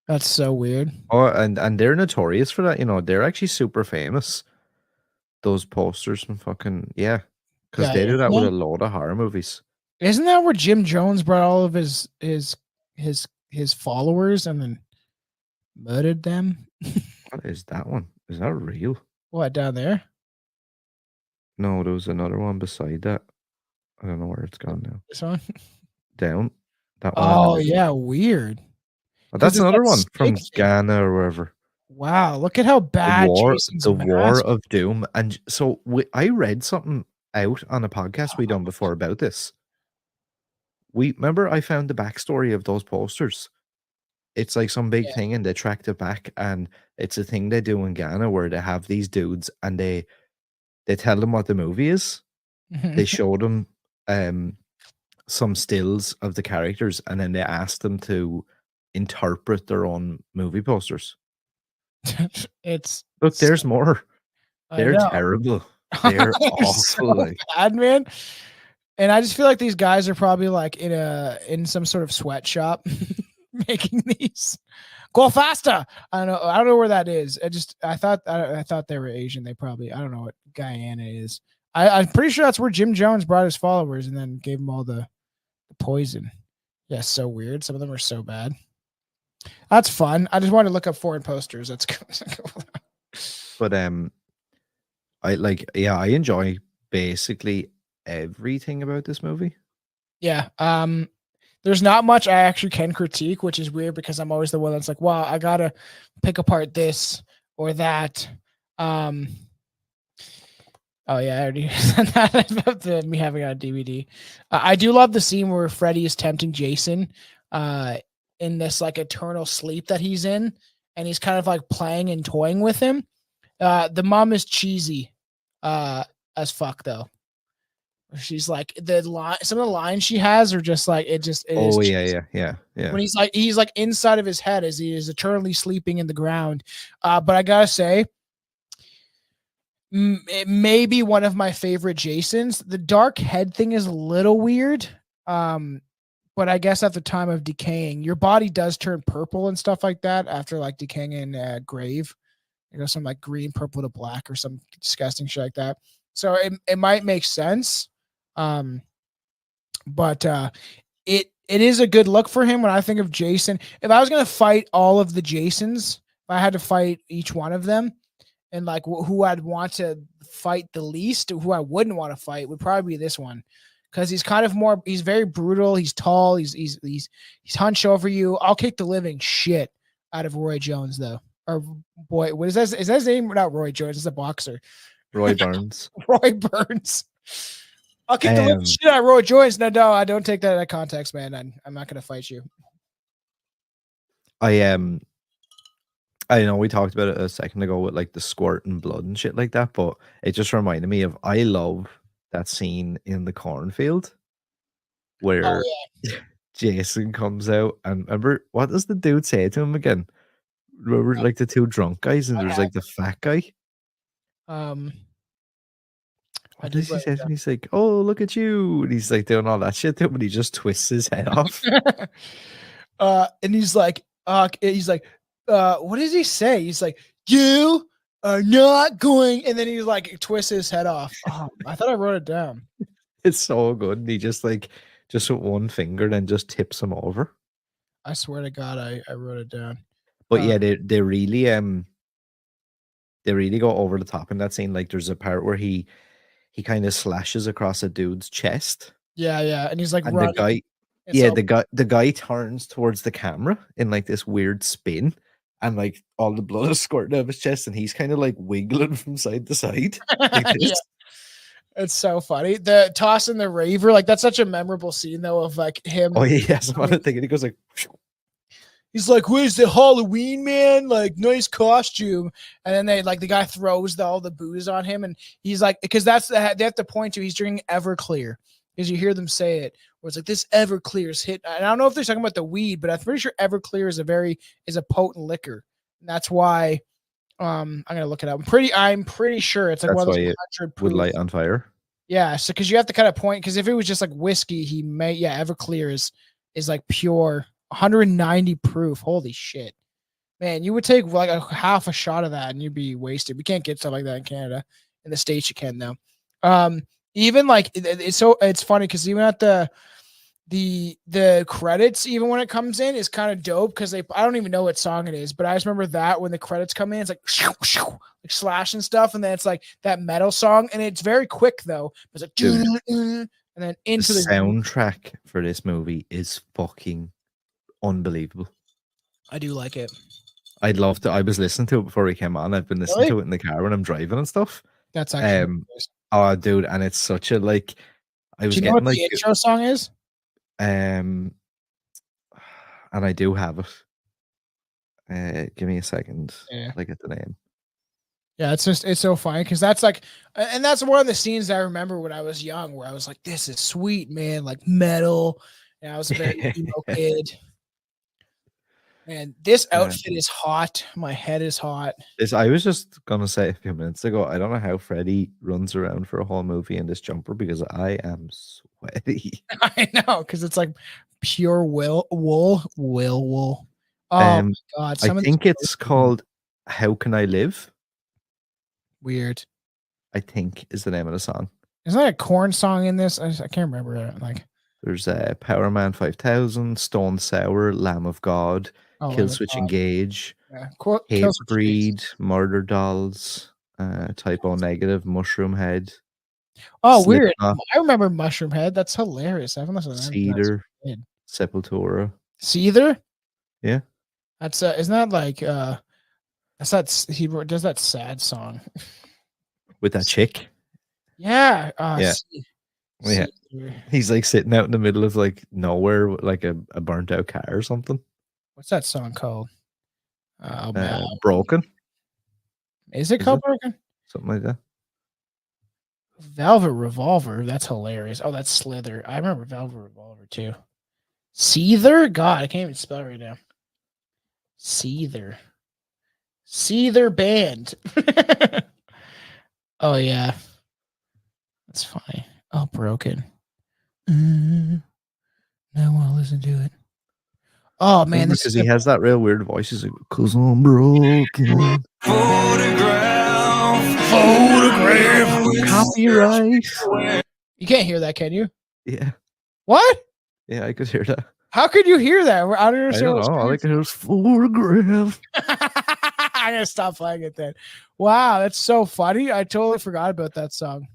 That's so weird. Oh, and they're notorious for that. You know, they're actually super famous. Those posters from fucking because Yeah, they do that with isn't a load of horror movies. that where Jim Jones brought all of his followers and then murdered them? What is that one? Is that real? What, down there? No, there was another one beside that. I don't know where it's gone now. This one? Down. That one in the Oh middle. yeah, weird. Oh, 'Cause that's there's another that one from snake thing. Ghana or wherever. Wow, look at how bad Jason's The mask. War of Doom. And so I read something out on a podcast we done before about this. Remember I found the backstory of those posters. It's like some big thing and they tracked it back, and it's a thing they do in Ghana where they have these dudes and they tell them what the movie is. They show them some stills of the characters and then they ask them to interpret their own movie posters. It's Look, there's more. I They're know. terrible. They're awful. So Like, bad, man. And I just feel like these guys are probably like in some sort of sweatshop making these. Go faster! I don't know where that is. I thought they were Asian. They probably, I don't know what Guyana is. I'm pretty sure that's where Jim Jones brought his followers and then gave them all the poison. Yeah, so weird. Some of them are so bad. That's fun. I just wanted to look up foreign posters. That's cool. but I enjoy basically everything about this movie. Yeah. There's not much I actually can critique, which is weird because I'm always the one that's like, wow, I gotta pick apart this or that. Oh yeah, I already said that about me having it on DVD. I do love the scene where Freddy is tempting Jason in this like eternal sleep that he's in, and he's kind of like playing and toying with him. The mom is cheesy as fuck though. She's like some of the lines she has are just like it is. Yeah. When he's like inside of his head as he is eternally sleeping in the ground. But I gotta say, it may be one of my favorite Jasons. The dark head thing is a little weird. But I guess at the time of decaying, your body does turn purple and stuff like that after like decaying in a grave. You know, some like green, purple to black or some disgusting shit like that. So it might make sense. But it is a good look for him when I think of Jason. If I was going to fight all of the Jasons, if I had to fight each one of them and like who I'd want to fight the least, who I wouldn't want to fight would probably be this one. Cause he's kind of more, he's very brutal. He's tall. He's hunched over you. I'll kick the living shit out of Roy Jones though. Or boy, what is that? Is that his name? Not Roy Jones. It's a boxer. Roy Burns. Roy Burns. I'll kick the living shit out of Roy Jones. No, I don't take that out of context, man. I'm not gonna fight you. I know we talked about it a second ago with like the squirt and blood and shit like that, but it just reminded me of I love that scene in the cornfield where Jason comes out and remember what does the dude say to him again? Remember like the two drunk guys and there's like the fat guy? What does he say to me? He's like, "Oh, look at you!" And he's like doing all that shit to him, but he just twists his head off. And he's like, what does he say? He's like, you not going, and then he like twists his head off. Oh, I thought I wrote it down. It's so good. And he just just with one finger then just tips him over. I swear to God, I wrote it down. But yeah, they really go over the top in that scene. Like there's a part where he kind of slashes across a dude's chest. Yeah, and he's like And running. the guy turns towards the camera in like this weird spin, and like all the blood is squirting out of his chest, and he's kind of like wiggling from side to side. Like this. Yeah. It's so funny. The tossing the raver, like that's such a memorable scene though of like him. Oh yeah, yes, I'm thinking he goes like he's like, "Where's the Halloween man? Like, nice costume." And then they like the guy throws all the booze on him, and he's like, because they have to point to he's drinking Everclear, because you hear them say it, where it's like this Everclear's hit. And I don't know if they're talking about the weed, but I'm pretty sure Everclear is a potent liquor, and that's why. I'm gonna look it up. I'm pretty sure it's like that's one of those why 100 would proof. light on fire. Yeah, so because you have to kind of point, because if it was just like whiskey, Everclear is like pure 190 proof. Holy shit, man! You would take like a half a shot of that and you'd be wasted. We can't get stuff like that in Canada. In the States, you can though. Even like it's funny because even at the credits, even when it comes in, is kind of dope because I don't even know what song it is, but I just remember that when the credits come in, it's like shoo, shoo, like slash and stuff, and then it's like that metal song, and it's very quick though. It's like and then into the soundtrack for this movie is fucking unbelievable. I do like it. I'd love to. I was listening to it before we came on. I've been listening to it in the car when I'm driving and stuff. That's actually oh dude, and it's such a like. I was do you know getting what like the intro song is? And I do have it. Give me a second. Yeah. I get the name. Yeah, it's so funny because that's like, and that's one of the scenes I remember when I was young, where I was like, "This is sweet, man!" Like metal, and I was a very emo kid. Man, this outfit is hot. My head is hot. I was just gonna say a few minutes ago, I don't know how Freddy runs around for a whole movie in this jumper because I am sweaty. I know, because it's like pure wool. Oh my God! I think it's called "How Can I Live." Weird. I think is the name of the song. Isn't that a Korn song in this? I can't remember it. Like there's Power Man 5000, Stone Sour, Lamb of God. Killswitch Engage, Hatebreed, Murder Dolls, Typo Negative, Mushroom Head. Oh, weird. I remember Mushroom Head. That's hilarious. I haven't listened to that. Cedar, Sepultura. Cedar? Yeah. That's isn't that like that's that he does that sad song with that chick? Yeah. Yeah. Yeah. He's like sitting out in the middle of like nowhere, like a burnt out car or something. What's that song called? Broken. Is it called Broken? Something like that. Velvet Revolver. That's hilarious. Oh, that's Slither. I remember Velvet Revolver too. Seether? God, I can't even spell it right now. Seether Band. Oh, yeah. That's funny. Oh, Broken. Now I want to listen to it. Oh man, because he has that real weird voice. He's like, "'Cause I'm broken." Photograph. Copyright. You can't hear that, can you? Yeah. What? Yeah, I could hear that. How could you hear that? I don't understand. I don't know. All I could hear was photograph. I'm gonna stop playing it then. Wow, that's so funny. I totally forgot about that song.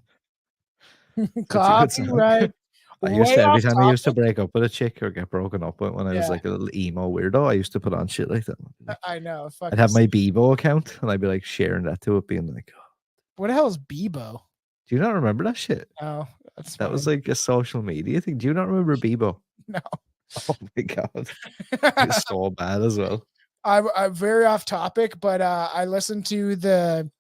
Copyright. Every time I used to break up with a chick or get broken up with when I was like a little emo weirdo, I used to put on shit like that. I know. I'd have my Bebo account and I'd be like sharing that to it, being like, oh. What the hell is Bebo? Do you not remember that shit? Oh, that was like a social media thing. Do you not remember Bebo? No. Oh my God. It's so bad as well. I'm very off topic, but I listened to the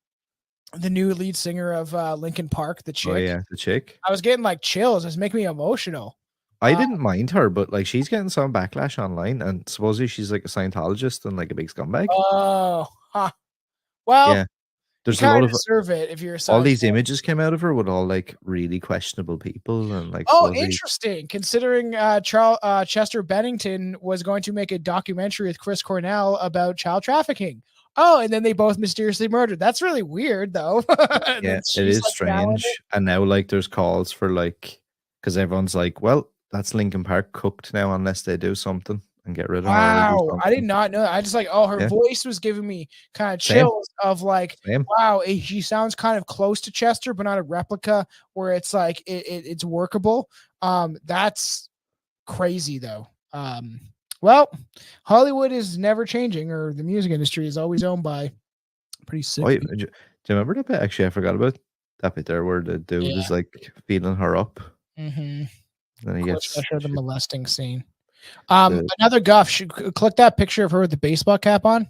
new lead singer of Linkin Park, the chick. Oh yeah, the chick. I was getting like chills. It's making me emotional. I didn't mind her, but like she's getting some backlash online, and supposedly she's like a Scientologist and like a big scumbag. Oh, huh. Well, yeah. There's a lot of deserve it if you're all these images came out of her with all like really questionable people and like. Oh, interesting. Considering Chester Bennington was going to make a documentary with Chris Cornell about child trafficking. oh, and then they both mysteriously murdered. That's really weird, though. And Yeah, then it she's, is like, down with strange. it. And now, like, there's calls for like, because everyone's like, well, that's Linkin Park cooked now, unless they do something and get rid of her or do Wow, I did something. not know that. I just like, oh, her Yeah, voice was giving me kind of same, chills of like, same. wow, she sounds kind of close to Chester, but not a replica where it's like it's workable. That's crazy though. Well, Hollywood is never changing, or the music industry is always owned by pretty sick Wait, people. do you remember that bit? Actually, I forgot about that bit there where the dude Yeah. is like feeling her up, Mm-hmm. and he gets Especially the molesting scene. the Another guff. Click that picture of her with the baseball cap on.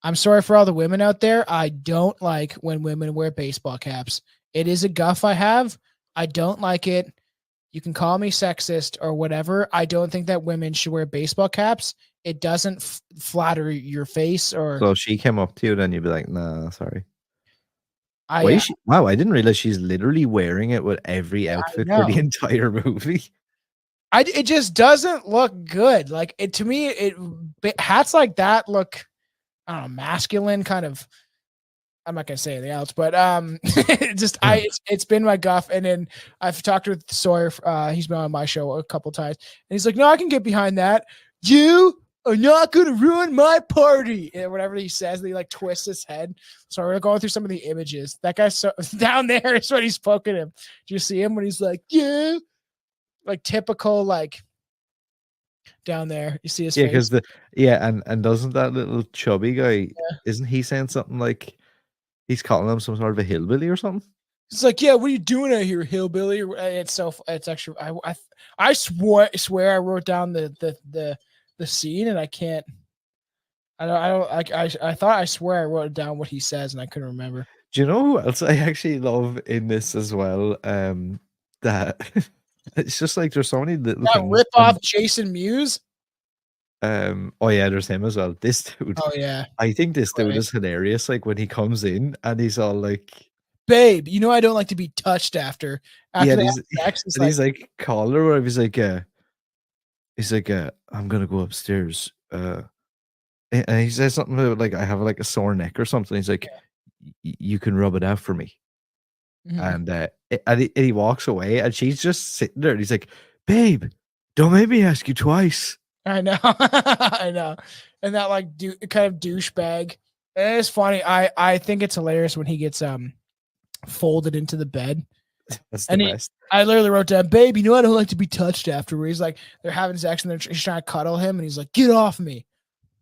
I'm sorry for all the women out there. I don't like when women wear baseball caps. It is a guff I have. I don't like it. You can call me sexist or whatever. I don't think that women should wear baseball caps. It doesn't flatter your face or so if she came up to you, then you'd be like, nah, sorry. Why I is she? Wow, I didn't realize she's literally wearing it with every outfit for the know. entire movie. It just doesn't look good. Like it to me, hats like that look, I don't know, masculine kind of. I'm not gonna say anything else, but it's been my guff. And then I've talked with Sawyer. He's been on my show a couple times, and he's like, "No, I can get behind that. You are not gonna ruin my party," and whatever he says. And he like twists his head. So we're going through some of the images. That guy's so down there is when he's poking him. Do you see him when he's like, "Yeah," like typical like down there? You see his Yeah, face. because and doesn't that little chubby guy, isn't he saying something like he's calling him some sort of a hillbilly or something? It's like, yeah, what are you doing out here, hillbilly? It's actually, I swear I wrote down the scene and I can't. I thought I swear I wrote down what he says and I couldn't remember. Do you know who else I actually love in this as well? That it's just like there's so many little That things. rip off Jason Mewes. Oh yeah, there's him as well. This dude, Oh yeah, I think this dude right. is hilarious. Like when he comes in and he's all like, Babe, you know I don't like to be touched after yeah, they and have he's sex. It's and like, he's like calling her, or he's like, I'm gonna go upstairs. And he says something about like I have like a sore neck or something. He's like, you can rub it out for me. mhm. And he walks away, and she's just sitting there. And he's like, "Babe, don't make me ask you twice." I know, I know, and that like kind of douchebag. It is funny. I think it's hilarious when he gets folded into the bed. That's the And best. I literally wrote down, babe, you know I don't like to be touched after. Where he's like, they're having sex and he's trying to cuddle him, and he's like, get off me.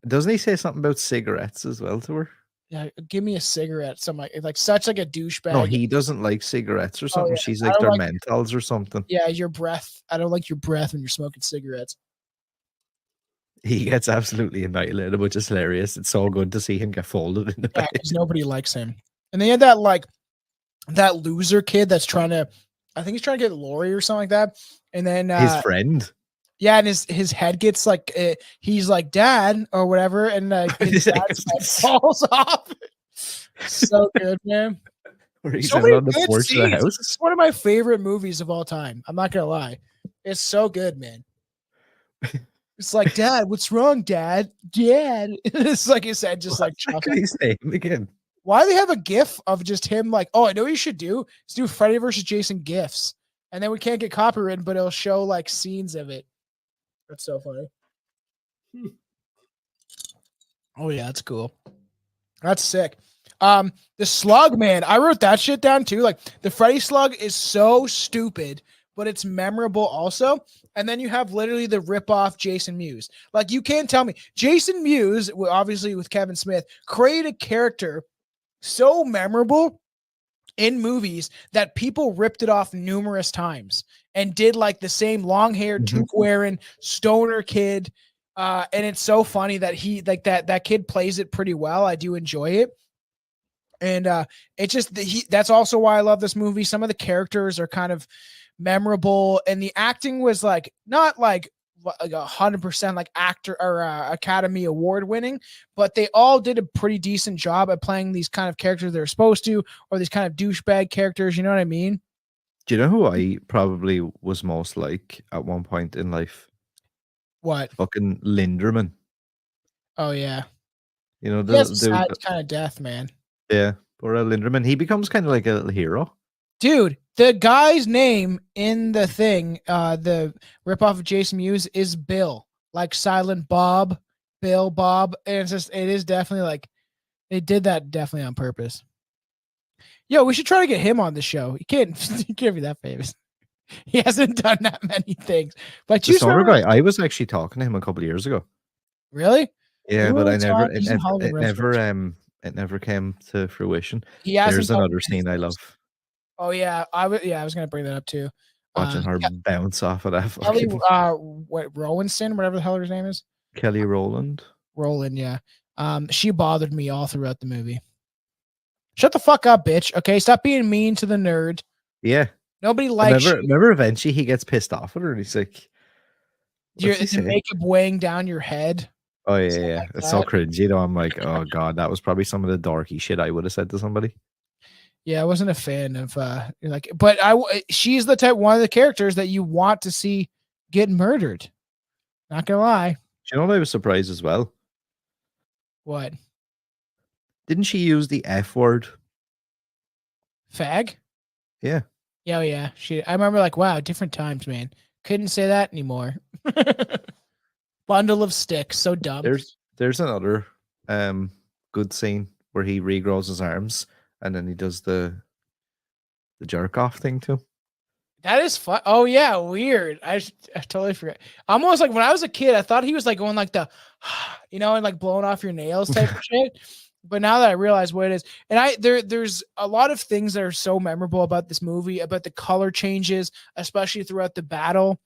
Doesn't he say something about cigarettes as well to her? Yeah, give me a cigarette. So I'm like such like a douchebag. No, he doesn't like cigarettes or Oh something. yeah, She's I like, don't they're like. menthols or something. Yeah, your breath. I don't like your breath when you're smoking cigarettes. He gets absolutely annihilated, which is hilarious. It's so good to see him get folded in the Yeah, bed. because nobody likes him. And they had that like that loser kid that's trying to. I think he's trying to get Lori or something like that. And then His friend. yeah, and his head gets like he's like dad or whatever, and his dad's head falls off. So good, man. Where he's So living many on the good porch of the scenes. house. It's one of my favorite movies of all time. I'm not gonna lie. It's so good, man. It's like, Dad, what's wrong, Dad? Dad. It's like his head just like What's that chuckling. guy's name again? Why do they have a GIF of just him like, oh, I know what you should do? Let's do Freddy versus Jason GIFs. And then we can't get copyrighted, but it'll show like scenes of it. That's so funny. Oh yeah, that's cool. That's sick. The slug, man. I wrote that shit down too. Like the Freddy slug is so stupid, but it's memorable also. And then you have literally the rip-off Jason Mewes. Like you can't tell me Jason Mewes, obviously with Kevin Smith, created a character so memorable in movies that people ripped it off numerous times and did like the same long-haired, toque-wearing stoner kid. And it's so funny that he like that kid plays it pretty well. I do enjoy it. And it's just that's also why I love this movie. Some of the characters are kind of memorable, and the acting was like not like 100% like actor or Academy Award winning, but they all did a pretty decent job at playing these kind of characters they're supposed to, or these kind of douchebag characters. You know what I mean? Do you know who I probably was most like at one point in life? What? Fucking Linderman. Oh yeah. You know, He has a the sad kind of death, man. yeah, poor Linderman. He becomes kind of like a hero. Dude, the guy's name in the thing, the ripoff of Jason Mewes is Bill, like Silent Bob, Bill Bob, and it is definitely like they did that definitely on purpose. Yo, we should try to get him on the show. He can't be that famous. He hasn't done that many things. But The you Stoner remember, guy. I was actually talking to him a couple of years ago. really? Yeah, but I never, He's in Halloween Resurrection. it never came to fruition. He hasn't There's done another many scene I things. love. Oh yeah, I was gonna bring that up too. Watching her bounce off of that Kelly, fucking what Rowanson, whatever the hell her name is, Kelly Rowland. Roland, yeah. She bothered me all throughout the movie. Shut the fuck up, bitch. Okay, stop being mean to the nerd. Yeah. Nobody likes Remember eventually he gets pissed off at her and he's like, what's he the say? makeup weighing down your head. Oh yeah. Like It's so that. cringy though. I'm like, oh god, that was probably some of the dorky shit I would have said to somebody. Yeah, I wasn't a fan of like, but she's the one of the characters that you want to see get murdered. Not gonna lie. Do you know what I was surprised as well? What? Didn't she use the F word? Fag? Yeah. Yeah, yeah. I remember like, wow, different times, man. Couldn't say that anymore. Bundle of sticks, so dumb. There's another good scene where he regrows his arms and then he does the jerk off thing too. That is fun. Oh yeah, weird. I totally forgot. Almost like when I was a kid, I thought he was like going like the, and like blowing off your nails type of shit. But now that I realize what it is, and there's a lot of things that are so memorable about this movie, about the color changes, especially throughout the battle.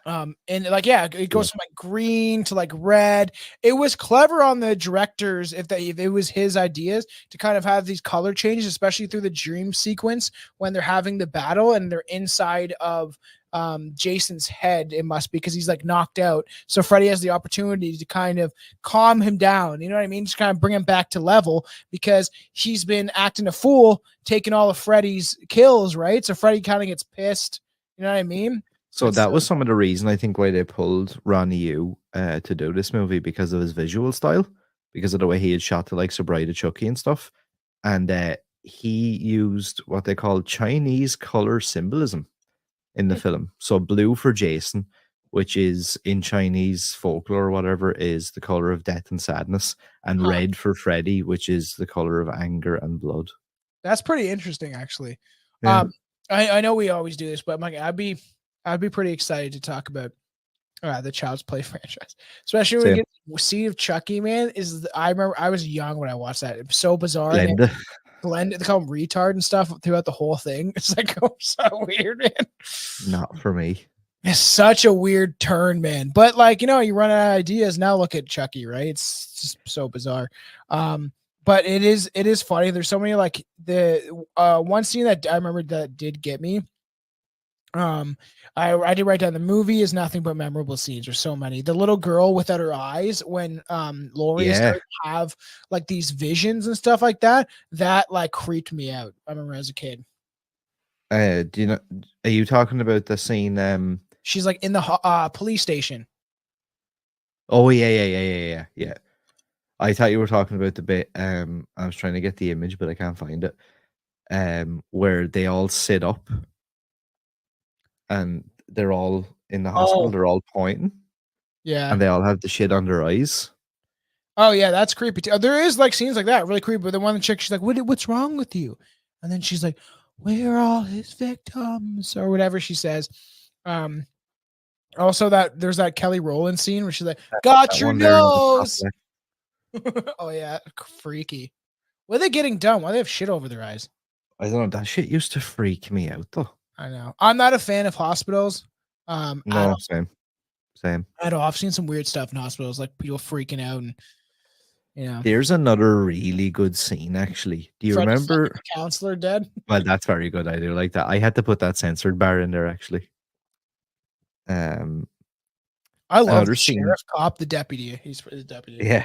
And like, yeah, it goes from like green to like red. It was clever on the directors if it was his ideas to kind of have these color changes, especially through the dream sequence when they're having the battle and they're inside of Jason's head. It must be because he's like knocked out. So Freddy has the opportunity to kind of calm him down. You know what I mean? Just kind of bring him back to level because he's been acting a fool, taking all of Freddy's kills, right? So Freddy kind of gets pissed. You know what I mean? So that was some of the reason I think why they pulled Ronny Yu to do this movie, because of his visual style, because of the way he had shot the likes of Bride of Chucky and stuff. And he used what they call Chinese color symbolism in the film. So blue for Jason, which is in Chinese folklore or whatever, is the color of death and sadness, and red for Freddy, which is the color of anger and blood. That's pretty interesting, actually. Yeah. I know we always do this, but I'd be pretty excited to talk about the Child's Play franchise, especially when we get Seed of Chucky. Man, I remember I was young when I watched that. It was so bizarre. Glenda, they call him retard and stuff throughout the whole thing. It's like so weird, man. Not for me. It's such a weird turn, man. But like, you run out of ideas. Now look at Chucky, right? It's just so bizarre. But it is funny. There's so many like the one scene that I remember that did get me. I did write down the movie is nothing but memorable scenes. There's so many. The little girl without her eyes when Laurie started to have like these visions and stuff like that like creeped me out. I remember as a kid. Do you know? Are you talking about the scene? She's like in the police station. Oh yeah. I thought you were talking about the bit. I was trying to get the image, but I can't find it. Where they all sit up. And they're all in the hospital. They're all pointing. Yeah. And they all have the shit on their eyes. Oh, yeah. That's creepy too. There is like scenes like that. Really creepy. But the one chick, she's like, what's wrong with you? And then she's like, where are all his victims? Or whatever she says. Also, there's that Kelly Rowland scene where she's like, got your nose. Oh, yeah. Freaky. What are they getting done? Why do they have shit over their eyes? I don't know. That shit used to freak me out, though. I know. I'm not a fan of hospitals. No, same. I know. I've seen some weird stuff in hospitals, like people freaking out, and There's another really good scene, actually. Do you remember the counselor dead? Well, that's very good. I do like that. I had to put that censored bar in there, actually. I love the sheriff cop, the deputy. He's the deputy. Yeah,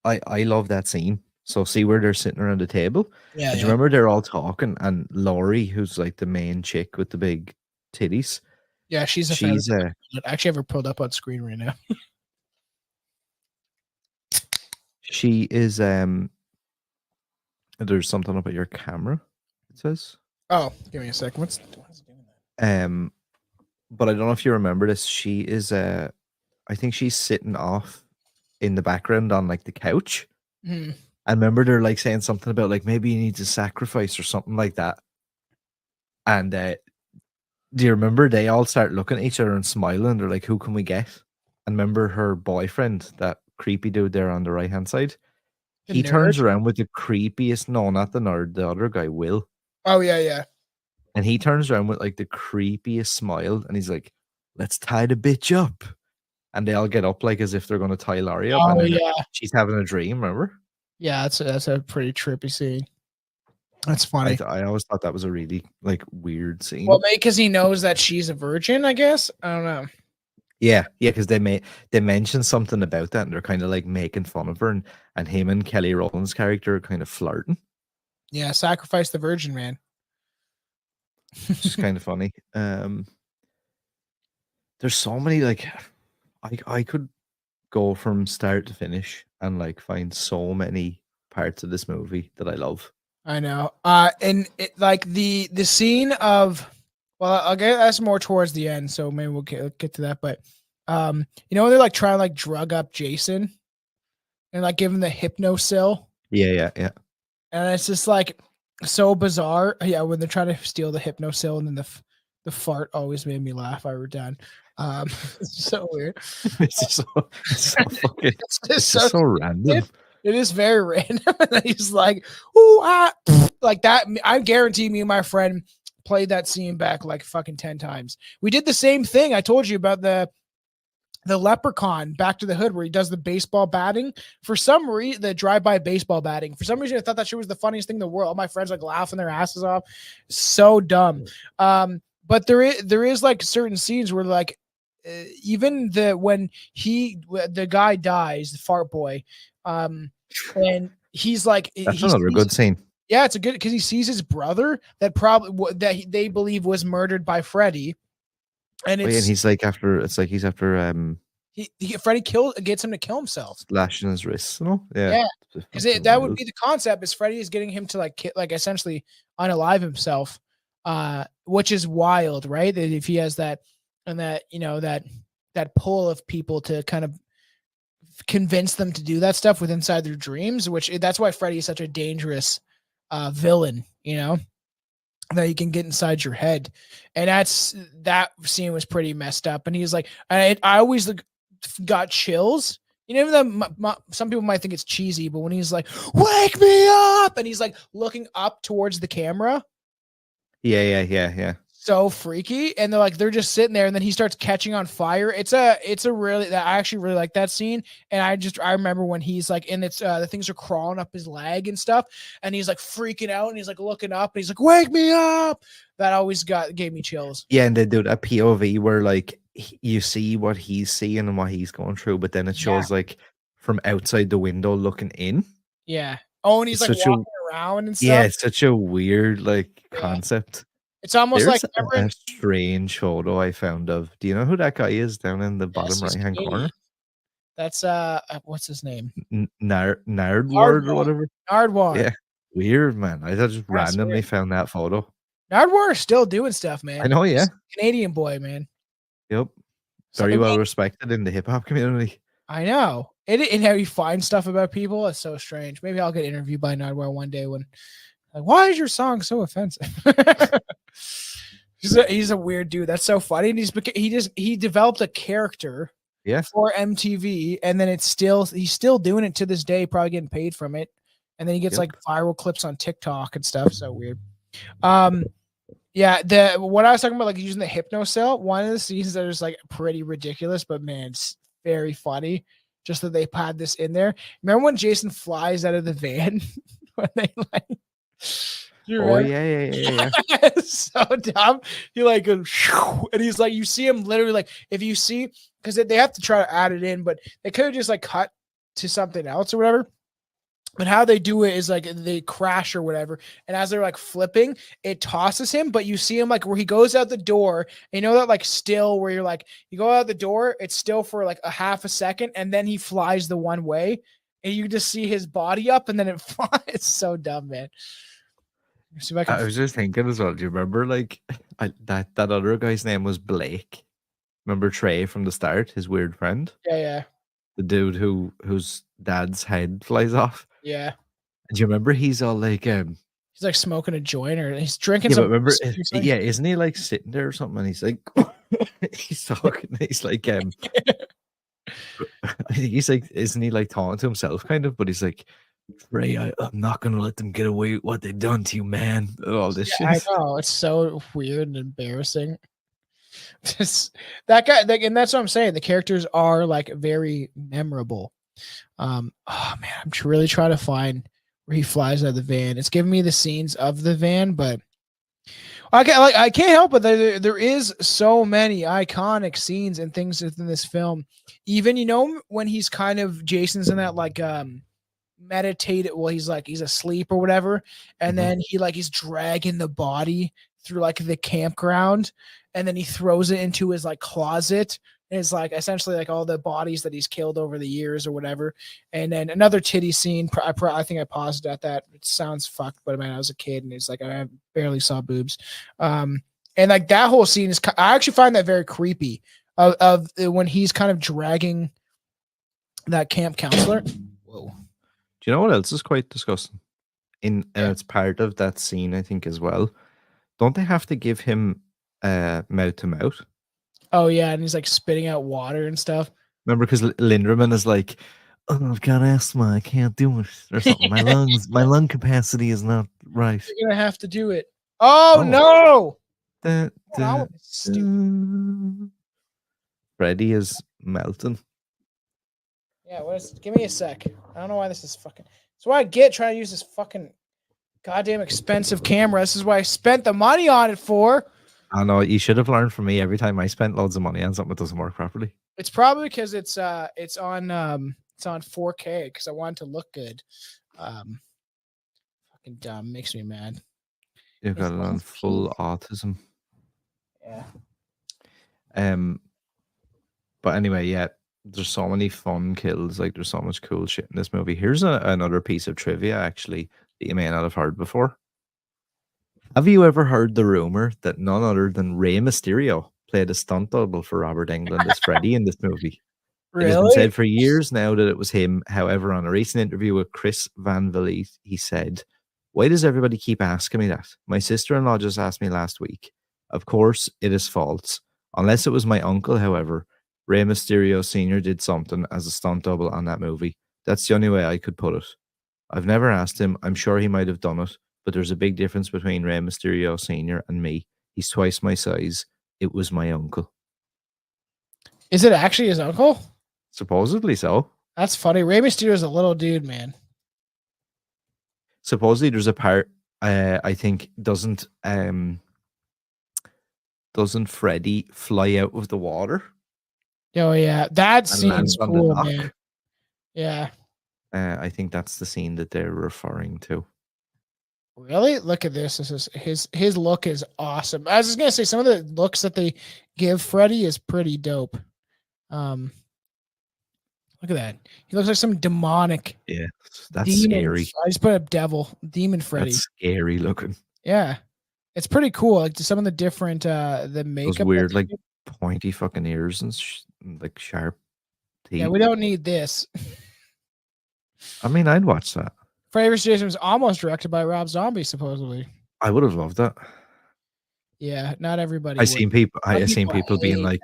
I love that scene. So see where they're sitting around the table? Yeah. Do you remember they're all talking, and Laurie, who's like the main chick with the big titties? Yeah, she's I actually have her pulled up on screen right now. She is there's something about your camera, it says. Oh, give me a second. What's it doing that? But I don't know if you remember this. She is I think she's sitting off in the background on like the couch. Hmm. I remember they're like saying something about like maybe you need to sacrifice or something like that. And do you remember they all start looking at each other and smiling? They're like, who can we get? And remember her boyfriend, that creepy dude there on the right hand side? The He nerd? turns around with the creepiest, no, not the nerd, the other guy, Will. Oh yeah. And he turns around with like the creepiest smile and he's like, let's tie the bitch up. And they all get up like as if they're going to tie Laurie up. Oh And then yeah. she's having a dream, remember? Yeah, that's a pretty trippy scene. That's funny. I always thought that was a really like weird scene. Well, maybe because he knows that she's a virgin, I guess. I don't know. Yeah, because they mention something about that and they're kind of like making fun of her and him and Kelly Rowland's character are kind of flirting. Yeah, sacrifice the virgin, man. It's kind of funny. There's so many like I could go from start to finish and like find so many parts of this movie that I love. I know. And it, like the scene of, well, I'll get that's more towards the end, so maybe we'll get to that. But you know, when they're like trying to like drug up Jason and like give him the hypnosil, Yeah. and it's just like so bizarre. Yeah, when they're trying to steal the hypnosil, and then the fart always made me laugh. I wrote down. It's so weird. It's so fucking. It's just so random. It is very random. And he's like, "Ooh, like that." I guarantee me and my friend played that scene back like fucking 10 times. We did the same thing. I told you about the Leprechaun Back to the Hood where he does the baseball batting. For some reason, the drive-by baseball batting. For some reason, I thought that shit was the funniest thing in the world. All my friends like laughing their asses off. So dumb. But there is like certain scenes where like even when the guy dies, the fart boy, and he's like, That's another good scene. Yeah, it's a good because he sees his brother that probably they believe was murdered by Freddy, and and he's like he's after Freddy gets him to kill himself, slashing his wrists, you know? Yeah, because that would be the concept is Freddy is getting him to like essentially unalive himself, which is wild, right? That if he has that and that that pull of people to kind of convince them to do that stuff with inside their dreams, which that's why Freddy is such a dangerous villain, that he can get inside your head. And that scene was pretty messed up. And he's like, I always got chills. Even though some people might think it's cheesy, but when he's like, wake me up, and he's like looking up towards the camera. Yeah. So freaky. And they're just sitting there, and then he starts catching on fire. It's a really, I actually really like that scene. And I remember when he's like, and it's the things are crawling up his leg and stuff, and he's like freaking out, and he's like looking up, and he's like, wake me up. That always gave me chills. Yeah, and they do a POV where like you see what he's seeing and what he's going through, but then it shows like from outside the window looking in. Yeah. Oh, and he's like walking around and stuff. Yeah, it's such a weird concept. It's almost There's like a strange photo I found of. Do you know who that guy is down in the bottom right hand corner? That's what's his name? Nardwar or whatever. Nardwar. Yeah, weird, man. I just randomly found that photo. Nardwar is still doing stuff, man. I know, yeah. Canadian boy, man. Yep. Very well respected in the hip hop community. I know. And how you find stuff about people, it's so strange. Maybe I'll get interviewed by Nardwar one day when like, why is your song so offensive? he's a weird dude. That's so funny. And he developed a character for MTV, and then he's still doing it to this day, probably getting paid from it. And then he gets like viral clips on TikTok and stuff. So weird. Yeah, what I was talking about, like using the hypnocell, one of the scenes that is like pretty ridiculous, but man, it's very funny. Just that they had this in there. Remember when Jason flies out of the van when they like? Yeah. It's so dumb. He like goes, and he's like, you see him literally like, if you see, because they have to try to add it in, but they could have just like cut to something else or whatever. But how they do it is like they crash or whatever. And as they're like flipping, it tosses him, but you see him like where he goes out the door. And that like still where you're like, you go out the door, it's still for like a half a second, and then he flies the one way. and you just see his body up, and then it flies. It's so dumb, man. See if I I can. was just thinking as well. Do you remember like that other guy's name was Blake? Remember Trey from the start, his weird friend, Yeah. the dude whose dad's head flies off. Yeah. Do you remember he's all like He's like smoking a joint, or he's drinking yeah, but some. remember Seriously? yeah, isn't he like sitting there or something and he's like he's talking, he's like I think he's like, isn't he like talking to himself kind of, but he's like, Ray, I'm not gonna let them get away with what they've done to you, man. And all this Yeah, I shit. know. It's so weird and embarrassing. Just that guy, and that's what I'm saying. The characters are like very memorable. Oh man, I'm really trying to find where he flies out of the van. It's giving me the scenes of the van, but I can't help it. There is so many iconic scenes and things within this film. Even when he's kind of Jason's in that like meditated, well, he's asleep or whatever, and then he's dragging the body through like the campground, and then he throws it into his like closet, and it's like essentially like all the bodies that he's killed over the years or whatever. And then another titty scene. I think I paused at that. It sounds fucked, but man, I was a kid and it's like I barely saw boobs. And like that whole scene is, I actually find that very creepy of when he's kind of dragging that camp counselor. Whoa. Do you know what else is quite disgusting? And it's part of that scene, I think, as well. Don't they have to give him mouth to mouth? Oh yeah, and he's like spitting out water and stuff. Remember, because Linderman is like, "Oh, I've got asthma, I can't do it," or something. My lung capacity is not right. You're gonna have to do it. Oh no! Freddy is melting. Yeah, give me a sec. I don't know why this is fucking. That's why I get trying to use this fucking goddamn expensive camera. This is why I spent the money on it for. I know, you should have learned from me. Every time I spent loads of money on something that doesn't work properly. It's probably because it's on 4K because I want it to look good. Fucking dumb, makes me mad. You've got it on full autism. Yeah. But anyway, yeah, there's so many fun kills. Like, there's so much cool shit in this movie. Here's another piece of trivia, actually, that you may not have heard before. Have you ever heard the rumor that none other than Rey Mysterio played a stunt double for Robert Englund as Freddy in this movie? Really? It has been said for years now that it was him. However, on a recent interview with Chris Van Vliet, he said, "Why does everybody keep asking me that? My sister-in-law just asked me last week. Of course, it is false. Unless it was my uncle, however, Rey Mysterio Sr. did something as a stunt double on that movie. That's the only way I could put it. I've never asked him. I'm sure he might have done it, but there's a big difference between Rey Mysterio Sr. and me. He's twice my size. It was my uncle." Is it actually his uncle? Supposedly so. That's funny. Rey Mysterio is a little dude, man. Supposedly there's a part, I think, doesn't Freddy fly out of the water? Oh yeah, that And lands seems on the cool, dock? man. Yeah. I think that's the scene that they're referring to. Really? Look at this. This is his look is awesome. I was just gonna say some of the looks that they give Freddy is pretty dope. Look at that. He looks like some demonic. Yeah, that's demon. scary. I just put a demon Freddy. That's scary looking. Yeah, it's pretty cool. Like some of the different the makeup. Those weird, like pointy fucking ears and like sharp teeth. Yeah, we don't need this. I mean, I'd watch that. Freddy vs. Jason was almost directed by Rob Zombie, supposedly. I would have loved that. Yeah, not everybody. I seen people being like,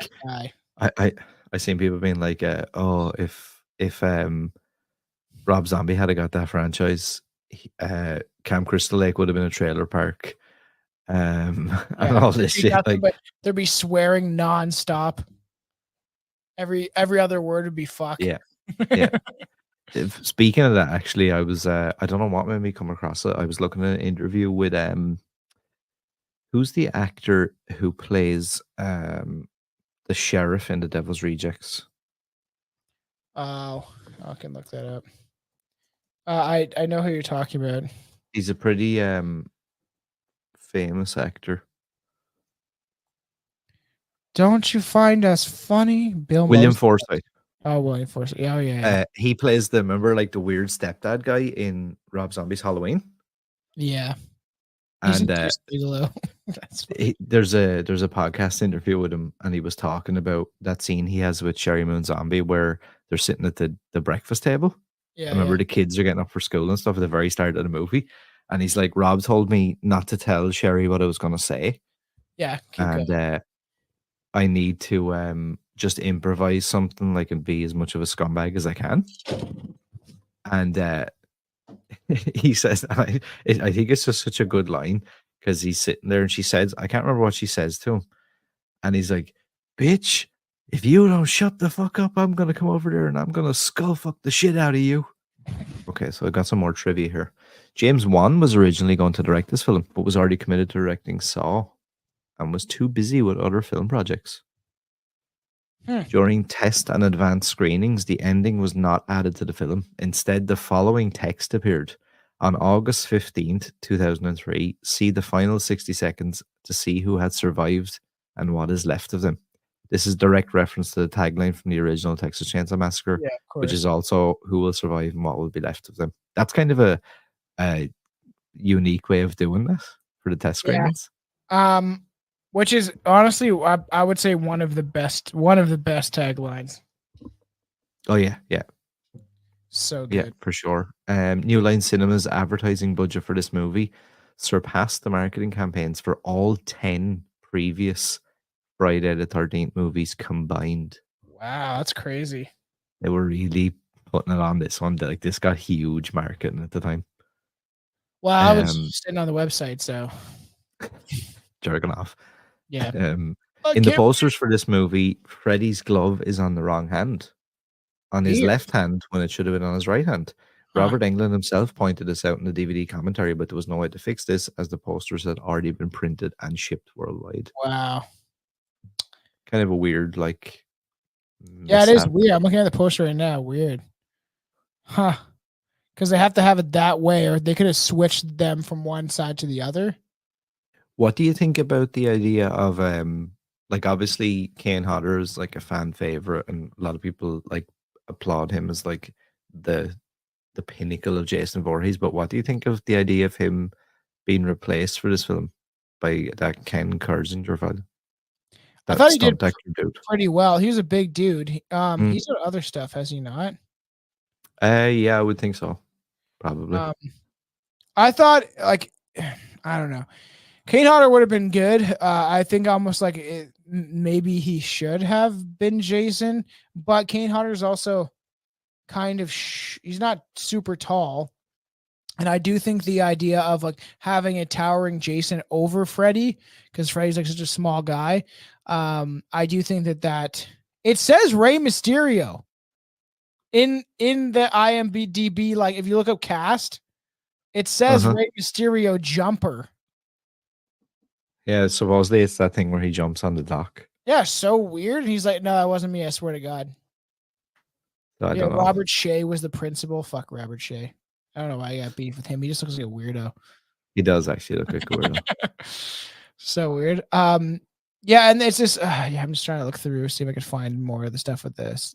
I seen people being like, oh, if Rob Zombie had got that franchise, Camp Crystal Lake would have been a trailer park, and all this shit. Like, there'd be swearing nonstop. Every other word would be fuck. Yeah, yeah. Speaking of that, actually, I was I don't know what made me come across it. I was looking at an interview with who's the actor who plays the sheriff in The Devil's Rejects? Oh, I can look that up. I know who you're talking about. He's a pretty famous actor. Don't you find us funny, Bill? William Moses? Forsythe. Oh, William Forsythe. Oh, yeah. He plays remember like the weird stepdad guy in Rob Zombie's Halloween. Yeah. He's And in Bigelow. That's funny. there's a podcast interview with him, and he was talking about that scene he has with Sherry Moon Zombie where they're sitting at the breakfast table. Yeah. Remember the kids are getting up for school and stuff at the very start of the movie, and he's like, Rob told me not to tell Sherry what I was going to say, Yeah. Keep and going. I need to just improvise something like and be as much of a scumbag as I can. And he says, I think it's just such a good line because he's sitting there and she says, I can't remember what she says to him. And he's like, bitch, if you don't shut the fuck up, I'm going to come over there and I'm going to skull fuck the shit out of you. Okay, so I got some more trivia here. James Wan was originally going to direct this film, but was already committed to directing Saw and was too busy with other film projects. During test and advanced screenings, the ending was not added to the film. Instead, the following text appeared. On August 15th, 2003, see the final 60 seconds to see who had survived and what is left of them. This is direct reference to the tagline from the original Texas Chainsaw Massacre, Yeah, of course. which is also who will survive and what will be left of them. That's kind of a unique way of doing this for the test screenings. Which is honestly, I would say one of the best taglines. Oh yeah, yeah. So good. Yeah, for sure. New Line Cinema's advertising budget for this movie surpassed the marketing campaigns for all 10 previous Friday the 13th movies combined. Wow, that's crazy. They were really putting it on this one. Like this got huge marketing at the time. Well, I was sitting on the website, so jerking off. Yeah. In the posters for this movie, Freddy's glove is on the wrong hand. On his left hand when it should have been on his right hand. Robert Englund himself pointed this out in the DVD commentary, but there was no way to fix this as the posters had already been printed and shipped worldwide. Wow. Kind of a weird, like... Yeah, it is weird. I'm looking at the poster right now. Weird. Huh. Because they have to have it that way, or they could have switched them from one side to the other. What do you think about the idea of, like, obviously, Kane Hodder is, like, a fan favorite, and a lot of people, like, applaud him as, like, the pinnacle of Jason Voorhees, but what do you think of the idea of him being replaced for this film by that Ken Kersinger fellow? I thought he did pretty well. He was a big dude. He's done other stuff, has he not? Yeah, I would think so. Probably. I thought, like, I don't know. Kane Hodder would have been good. I think almost like maybe he should have been Jason, but Kane Hodder's also kind of he's not super tall, and I do think the idea of like having a towering Jason over Freddy, because Freddy's like such a small guy, I do think that it says Rey Mysterio in the IMDb. Like if you look up cast, it says Rey Mysterio jumper. Yeah, supposedly it's that thing where he jumps on the dock. Yeah, so weird. And he's like, no, that wasn't me. I swear to God. I don't know. Robert Shea was the principal. Fuck Robert Shea. I don't know why I got beef with him. He just looks like a weirdo. He does actually look like a weirdo. So weird. Yeah, and it's just I'm just trying to look through, see if I could find more of the stuff with this.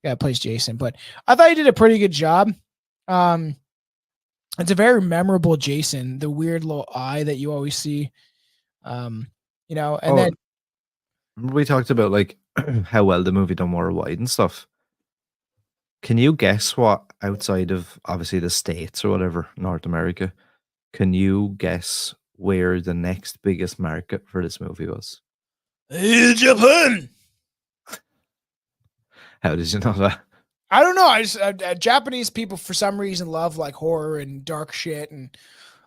Yeah, plays Jason, but I thought he did a pretty good job. It's a very memorable Jason, the weird little eye that you always see. And then we talked about like how well the movie done worldwide and stuff. Can you guess what outside of obviously the States or whatever, North America, can you guess where the next biggest market for this movie was? Japan. How did you know that? I don't know. I just Japanese people for some reason love like horror and dark shit, and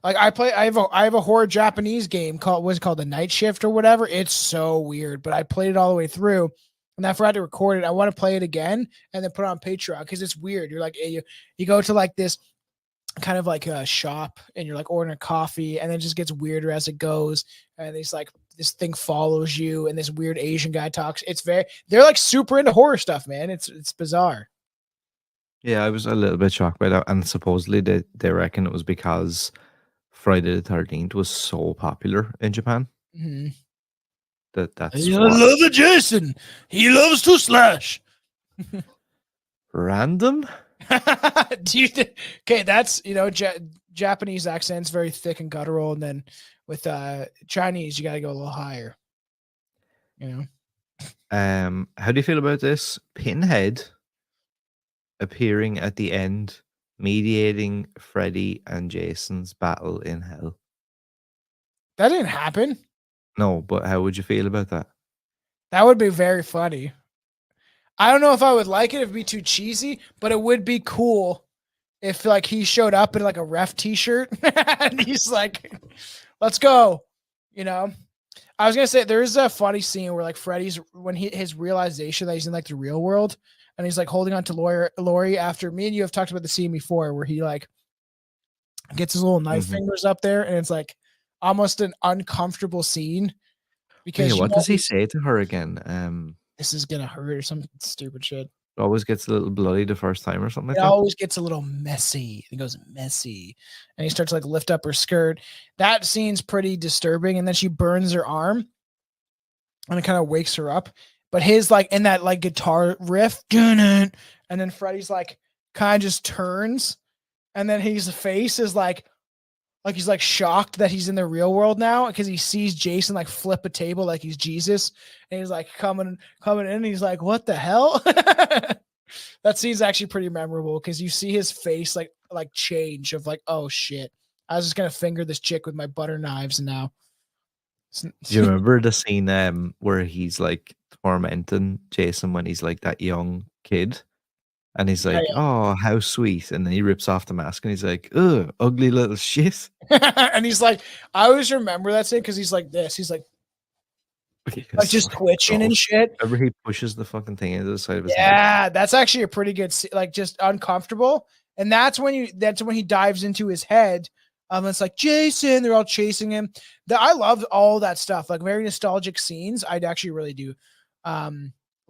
like I have a horror Japanese game called The Night Shift or whatever. It's so weird, but I played it all the way through, and I forgot to record it. I want to play it again and then put it on Patreon because it's weird. You're like you go to like this kind of like a shop and you're like ordering coffee, and then it just gets weirder as it goes, and it's like this thing follows you, and this weird Asian guy talks. They're like super into horror stuff, man. It's bizarre. Yeah, I was a little bit shocked by that, and supposedly they reckon it was because Friday the 13th was so popular in Japan. Mm-hmm. That's I love it, Jason. He loves to slash. Random? Do you okay, that's Japanese accent's very thick and guttural, and then with Chinese, you got to go a little higher. How do you feel about this? Pinhead appearing at the end, mediating Freddy and Jason's battle in hell. That didn't happen. No, but how would you feel about that? That would be very funny. I don't know if I would like it. It'd be too cheesy, but it would be cool if like he showed up in like a ref t-shirt and he's like, let's go. I was gonna say there is a funny scene where like Freddy's when his realization that he's in like the real world and he's like holding on to Laurie after me and you have talked about the scene before where he like gets his little knife fingers up there and it's like almost an uncomfortable scene because what does he say to her again? This is gonna hurt or some stupid shit. It always gets a little bloody the first time or something like It that. always gets a little messy. It goes messy. And he starts to like lift up her skirt. That scene's pretty disturbing. And then she burns her arm and it kind of wakes her up. But his like in that like guitar riff, and then Freddy's like kind of just turns. And then his face is like he's like shocked that he's in the real world now because he sees Jason like flip a table like he's Jesus. And he's like coming in and he's like, what the hell? That scene's actually pretty memorable because you see his face like change of like, oh shit, I was just gonna finger this chick with my butter knives and now. Do you remember the scene where he's like tormenting Jason when he's like that young kid? And he's like, oh, how sweet. And then he rips off the mask and he's like, ugh, ugly little shit. And he's like, I always remember that scene because he's like this. He's like just twitching and shit. Remember he pushes the fucking thing into the side of his head? Yeah, that's actually a pretty good like just uncomfortable. And that's when he dives into his head. It's like Jason, they're all chasing him. I love all that stuff, like very nostalgic scenes. I'd actually really do.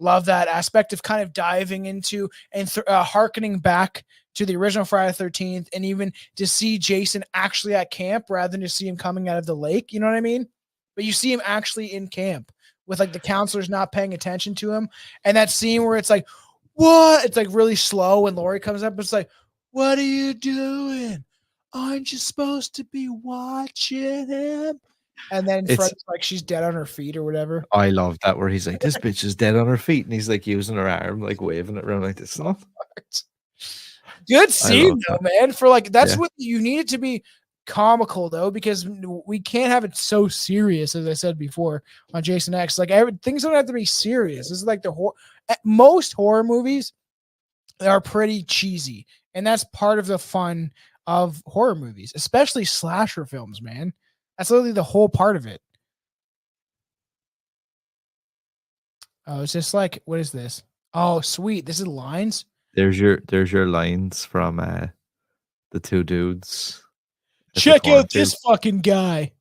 Love that aspect of kind of diving into and hearkening back to the original Friday the 13th and even to see Jason actually at camp rather than to see him coming out of the lake. You know what I mean? But you see him actually in camp with like the counselors not paying attention to him. And that scene where it's like, what? It's like really slow and Laurie comes up. It's like, what are you doing? Aren't you supposed to be watching him? And then Fred's like, she's dead on her feet or whatever. I love that where he's like, this bitch is dead on her feet. And he's like using her arm, like waving it around like this. Good scene though, man. For like, that's what you need it to be comical though, because we can't have it so serious, as I said before on Jason X. Like things don't have to be serious. This is like most horror movies are pretty cheesy. And that's part of the fun of horror movies, especially slasher films, man. That's literally the whole part of it. Oh, it's just like, what is this? Oh, sweet. This is lines. There's your lines from the two dudes. Check out this fucking guy.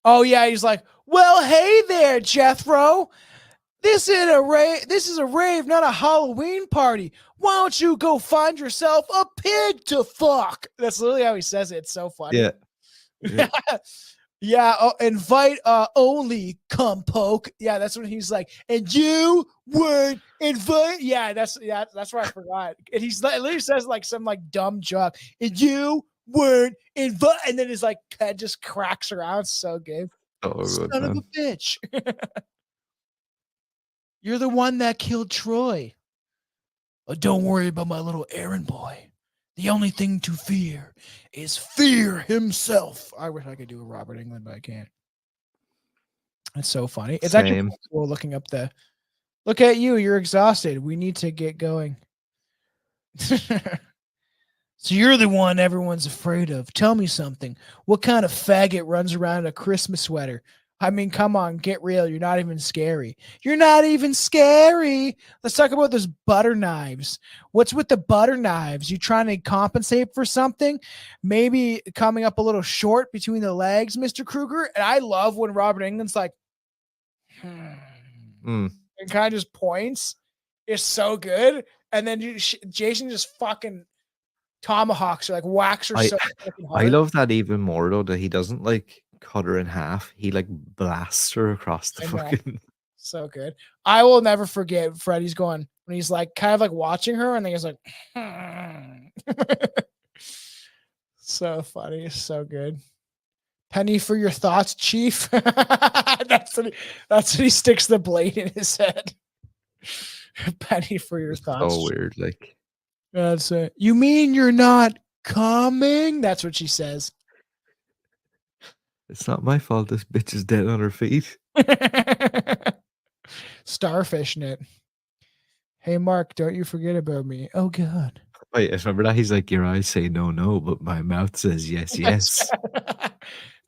Oh yeah, he's like, well, hey there, Jethro. This is a rave, not a Halloween party. Why don't you go find yourself a pig to fuck? That's literally how he says it. It's so funny. Yeah. Yeah, invite only, come poke. Yeah, that's when he's like, and you weren't invite. Yeah, that's where I forgot. And he's like, literally says like some like dumb joke, and you weren't invite. And then his like head just cracks around. So good. Oh, Son good, of a bitch. You're the one that killed Troy. Oh, don't worry about my little errand boy. The only thing to fear is fear himself. I wish I could do a Robert Englund, but I can't. It's so funny. It's actually cool looking up look at you. You're exhausted. We need to get going. So you're the one everyone's afraid of. Tell me something. What kind of faggot runs around in a Christmas sweater? I mean, come on, get real. You're not even scary. You're not even scary. Let's talk about those butter knives. What's with the butter knives? You trying to compensate for something? Maybe coming up a little short between the legs, Mr. Krueger? And I love when Robert Englund's like, and kind of just points. It's so good. And then Jason just fucking tomahawks or like whacks her so fucking hard. I love that even more though, that he doesn't like cut her in half. He like blasts her across the fucking So good. I will never forget Freddy's going when he's like kind of like watching her and then he's like so funny, so good. Penny for your thoughts, Chief. That's when he sticks the blade in his head. Penny for your It's thoughts. so weird. Like, That's it. You mean you're not coming? That's what she says. it's not my fault this bitch is dead on her feet. Starfishing it. Hey, Mark, don't you forget about me. Oh, God. Wait, I remember that he's like, your eyes say no, no, but my mouth says yes, yes.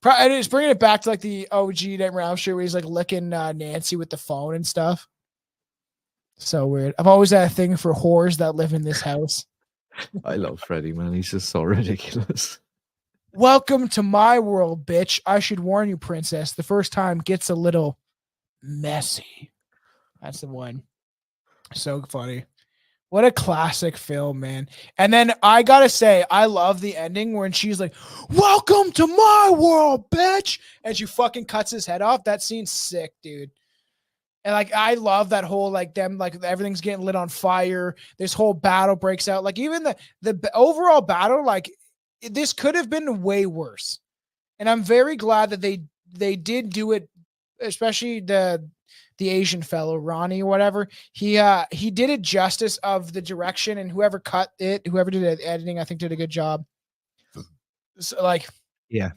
And it's bringing it back to like the OG Nightmare on Elm Street where he's like licking Nancy with the phone and stuff. So weird. I've always had a thing for whores that live in this house. I love Freddy, man. He's just so ridiculous. Welcome to my world, bitch. I should warn you, princess. The first time gets a little messy. That's the one. So funny. What a classic film, man. And then I gotta say, I love the ending when she's like, welcome to my world, bitch. And she fucking cuts his head off. That scene's sick, dude. And like, I love that whole, like them, like everything's getting lit on fire. This whole battle breaks out. Like even the overall battle, like this could have been way worse. And I'm very glad that they did do it, especially the Asian fellow, Ronnie or whatever. He did it justice of the direction, and whoever cut it, whoever did the editing, I think did a good job. So like, Yeah.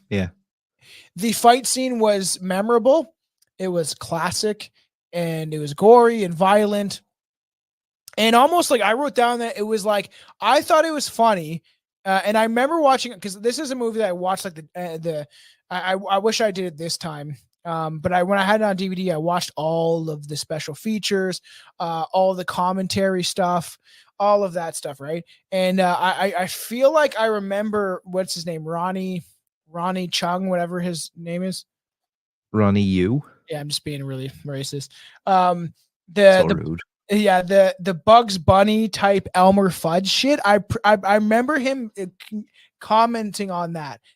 the fight scene was memorable. It was classic, and it was gory and violent. And almost like I wrote down that it was like, I thought it was funny. And I remember watching it because this is a movie that I watched like I wish I did it this time. But when I had it on DVD, I watched all of the special features, all the commentary stuff, all of that stuff, right? And I feel like I remember what's his name, Ronny Chung, whatever his name is. Ronny Yu. Yeah, I'm just being really racist. Rude. Yeah, the Bugs Bunny type Elmer Fudd shit. I remember him commenting on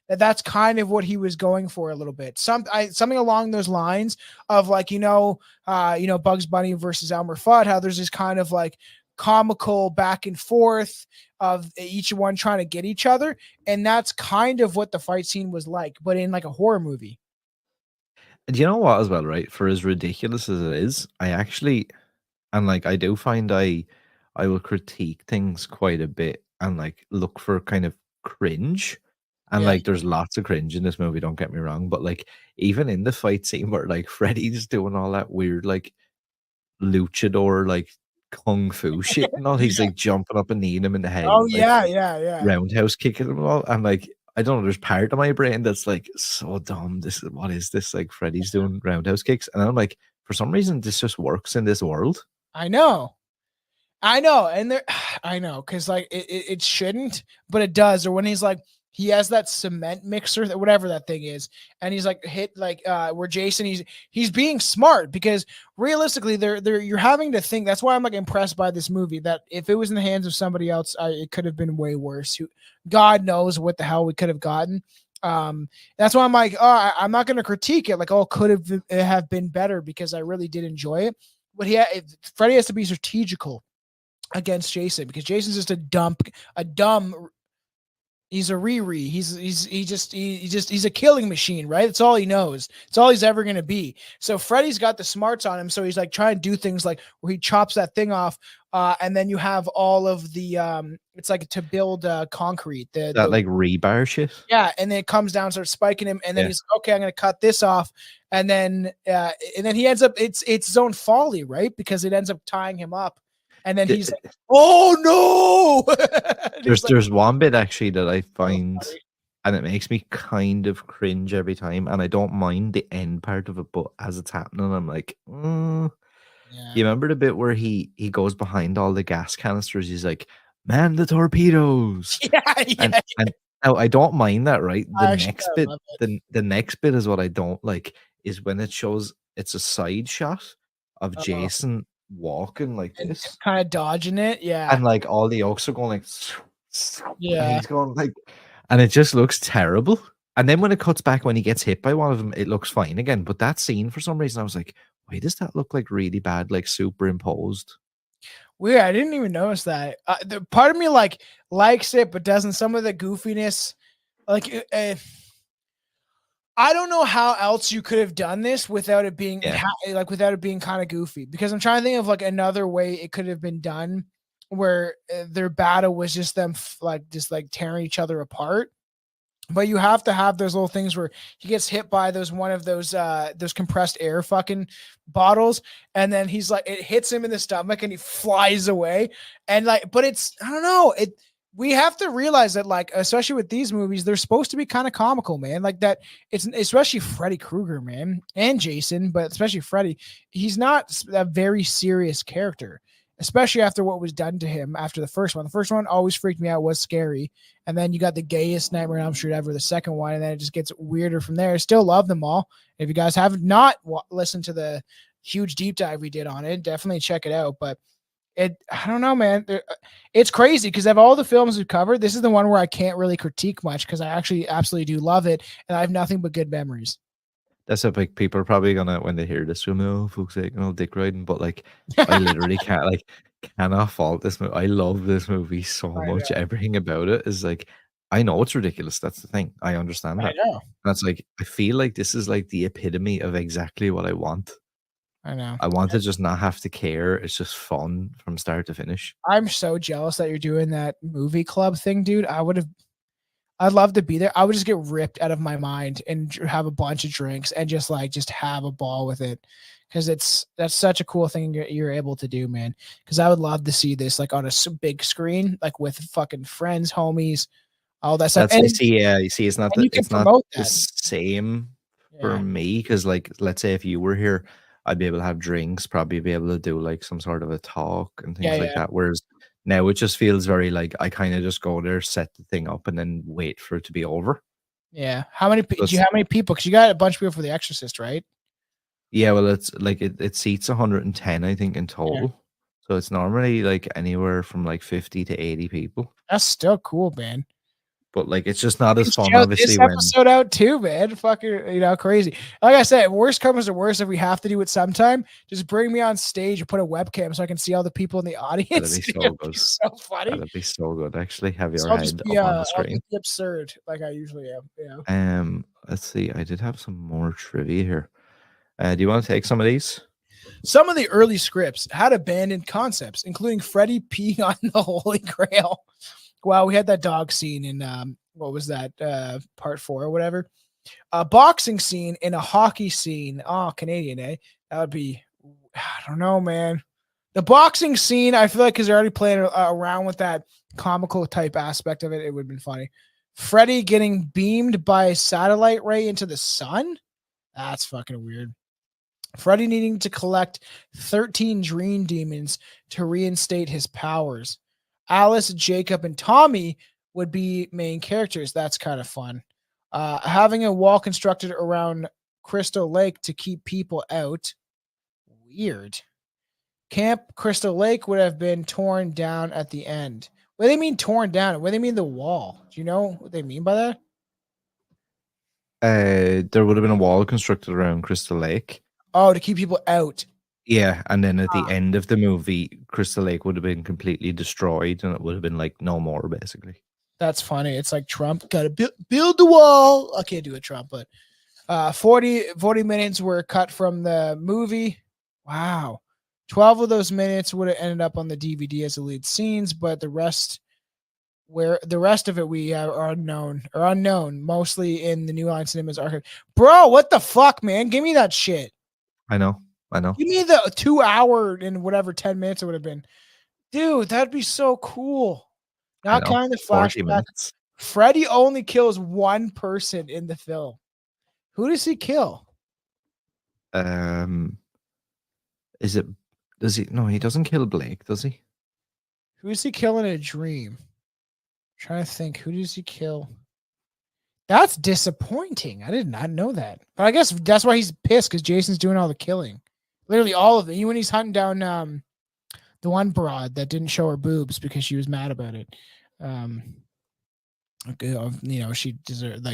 that's kind of what he was going for a little bit. Something along those lines of like, Bugs Bunny versus Elmer Fudd, how there's this kind of like comical back and forth of each one trying to get each other. And that's kind of what the fight scene was like, but in like a horror movie. Do you know what as well, right? For as ridiculous as it is, I actually, and like I do find I will critique things quite a bit and like look for kind of cringe. And Yeah. like there's lots of cringe in this movie, don't get me wrong. But like even in the fight scene where like Freddy's doing all that weird like luchador like kung fu shit and all, he's like jumping up and kneeing him in the head. Oh like, yeah. roundhouse kicking him all. I'm like, I don't know, there's part of my brain that's like so dumb. What is this? Like Freddy's doing roundhouse kicks. And I'm like, for some reason, this just works in this world. I know. And I know. Cause like it shouldn't, but it does. Or when he's like, he has that cement mixer, whatever that thing is. And he's like hit like where Jason, he's being smart because realistically you're having to think. That's why I'm like impressed by this movie, that if it was in the hands of somebody else, it could have been way worse. God knows what the hell we could have gotten. That's why I'm like, I'm not going to critique it. Like, could have been better, because I really did enjoy it. But Freddy has to be strategical against Jason, because Jason's just a dumb. He's a Riri. He's a killing machine, right? That's all he knows. It's all he's ever going to be. So Freddy's got the smarts on him. So he's like trying to do things like where he chops that thing off. And then you have all of the, it's like to build concrete. That like rebar shit. Yeah. And then it comes down, starts spiking him. And then he's like, okay, I'm going to cut this off. And then he ends up, it's his own folly, right? Because it ends up tying him up. And then he's like, oh no. There's one bit actually that I find, and it makes me kind of cringe every time, and I don't mind the end part of it, but as it's happening, I'm like, You remember the bit where he goes behind all the gas canisters? He's like, man the torpedoes. And now I don't mind that, right? The next bit is what I don't like, is when it shows it's a side shot of Jason walking like this, kind of dodging it, and like all the oaks are going like, yeah, and he's going like, and it just looks terrible. And then when it cuts back when he gets hit by one of them, it looks fine again. But that scene, for some reason, I was like, why does that look like really bad, like superimposed? Weird. I didn't even notice that. The part of me likes it, but doesn't. Some of the goofiness, like I don't know how else you could have done this without it being Yeah. without it being kind of goofy. Because I'm trying to think of like another way it could have been done, where their battle was just them just tearing each other apart. But you have to have those little things where he gets hit by one of those compressed air fucking bottles, and then he's like, it hits him in the stomach and he flies away. And but it's, I don't know, we have to realize that, like, especially with these movies, they're supposed to be kind of comical, man. Like that, it's especially Freddy Krueger, man, and Jason, but especially Freddy. He's not a very serious character, especially after what was done to him after the first one. The first one always freaked me out, was scary. And then you got the gayest Nightmare on Elm Street ever, the second one, and then it just gets weirder from there. I still love them all. If you guys have not listened to the huge deep dive we did on it, definitely check it out. But I don't know, man. It's crazy because of all the films we've covered, this is the one where I can't really critique much because I actually absolutely do love it, and I have nothing but good memories. That's a big, people are probably gonna, when they hear this, go, "Oh, fuck's sake, dick riding." But like, I literally cannot fault this movie. I love this movie so I much. know. Everything about it is like, I know it's ridiculous. That's the thing. I understand I that. know. That's like, I feel like this is like the epitome of exactly what I want. I know. I want to just not have to care. It's just fun from start to finish. I'm so jealous that you're doing that movie club thing, dude. I'd love to be there. I would just get ripped out of my mind and have a bunch of drinks and just have a ball with it. Cause that's such a cool thing you're able to do, man. Cause I would love to see this like on a big screen, like with fucking friends, homies, all that stuff. That's, you see, yeah, you see, And you can it's not promote the that. same for Yeah. me, because like, let's say if you were here, I'd be able to have drinks, probably be able to do like some sort of a talk and things Yeah, like yeah. that. Whereas now it just feels very like I kind of just go there, set the thing up, and then wait for it to be over. Yeah. How many do That's, you have many people? Because you got a bunch of people for The Exorcist, right? yeah, well, it's like it seats 110, I think, in Yeah. total. So it's normally like anywhere from like 50 to 80 people. That's still cool, man. But like it's just not as fun, Shout this obviously, when episode out too, man. Fucking, crazy. Like I said, worst comes to worst, if we have to do it sometime, just bring me on stage and put a webcam so I can see all the people in the audience. that'd be so It'd good. be so funny. That'd be so good, actually. Have So your head up on the I'll screen. just be absurd like I usually am. Let's see. I did have some more trivia here. Do you want to take some of these? Some of the early scripts had abandoned concepts, including Freddy peeing on the Holy Grail. Wow, we had that dog scene in what was that? Part 4 or whatever. A boxing scene in a hockey scene. Oh, Canadian, eh? That would be, I don't know, man. The boxing scene, I feel like because they're already playing around with that comical type aspect of it, it would have been funny. Freddy getting beamed by a satellite ray into the sun? That's fucking weird. Freddy needing to collect 13 dream demons to reinstate his powers. Alice, Jacob, and Tommy would be main characters. That's kind of fun. Having a wall constructed around Crystal Lake to keep people out. Weird. Camp Crystal Lake would have been torn down at the end. What do they mean torn down? What do they mean the wall? Do you know what they mean by that? There would have been a wall constructed around Crystal Lake. Oh, to keep people out. Yeah, and then at the end of the movie, Crystal Lake would have been completely destroyed, and it would have been like no more, basically. That's funny. It's like Trump got to build the wall. I can't do a Trump, but 40 minutes were cut from the movie. Wow. 12 of those minutes would have ended up on the DVD as the lead scenes, but the rest of it we are unknown, mostly in the New Line Cinemas archive. Bro, what the fuck, man? Give me that shit. I know. Give me the 2 hour and whatever 10 minutes it would have been. Dude, that'd be so cool. Not kind of flashback. Freddy only kills one person in the film. Who does he kill? Is it? Does he? No, he doesn't kill Blake, does he? Who does he kill in a dream? I'm trying to think. Who does he kill? That's disappointing. I did not know that. But I guess that's why he's pissed, because Jason's doing all the killing. Literally all of it. Even when he's hunting down the one broad that didn't show her boobs because she was mad about it. She deserved,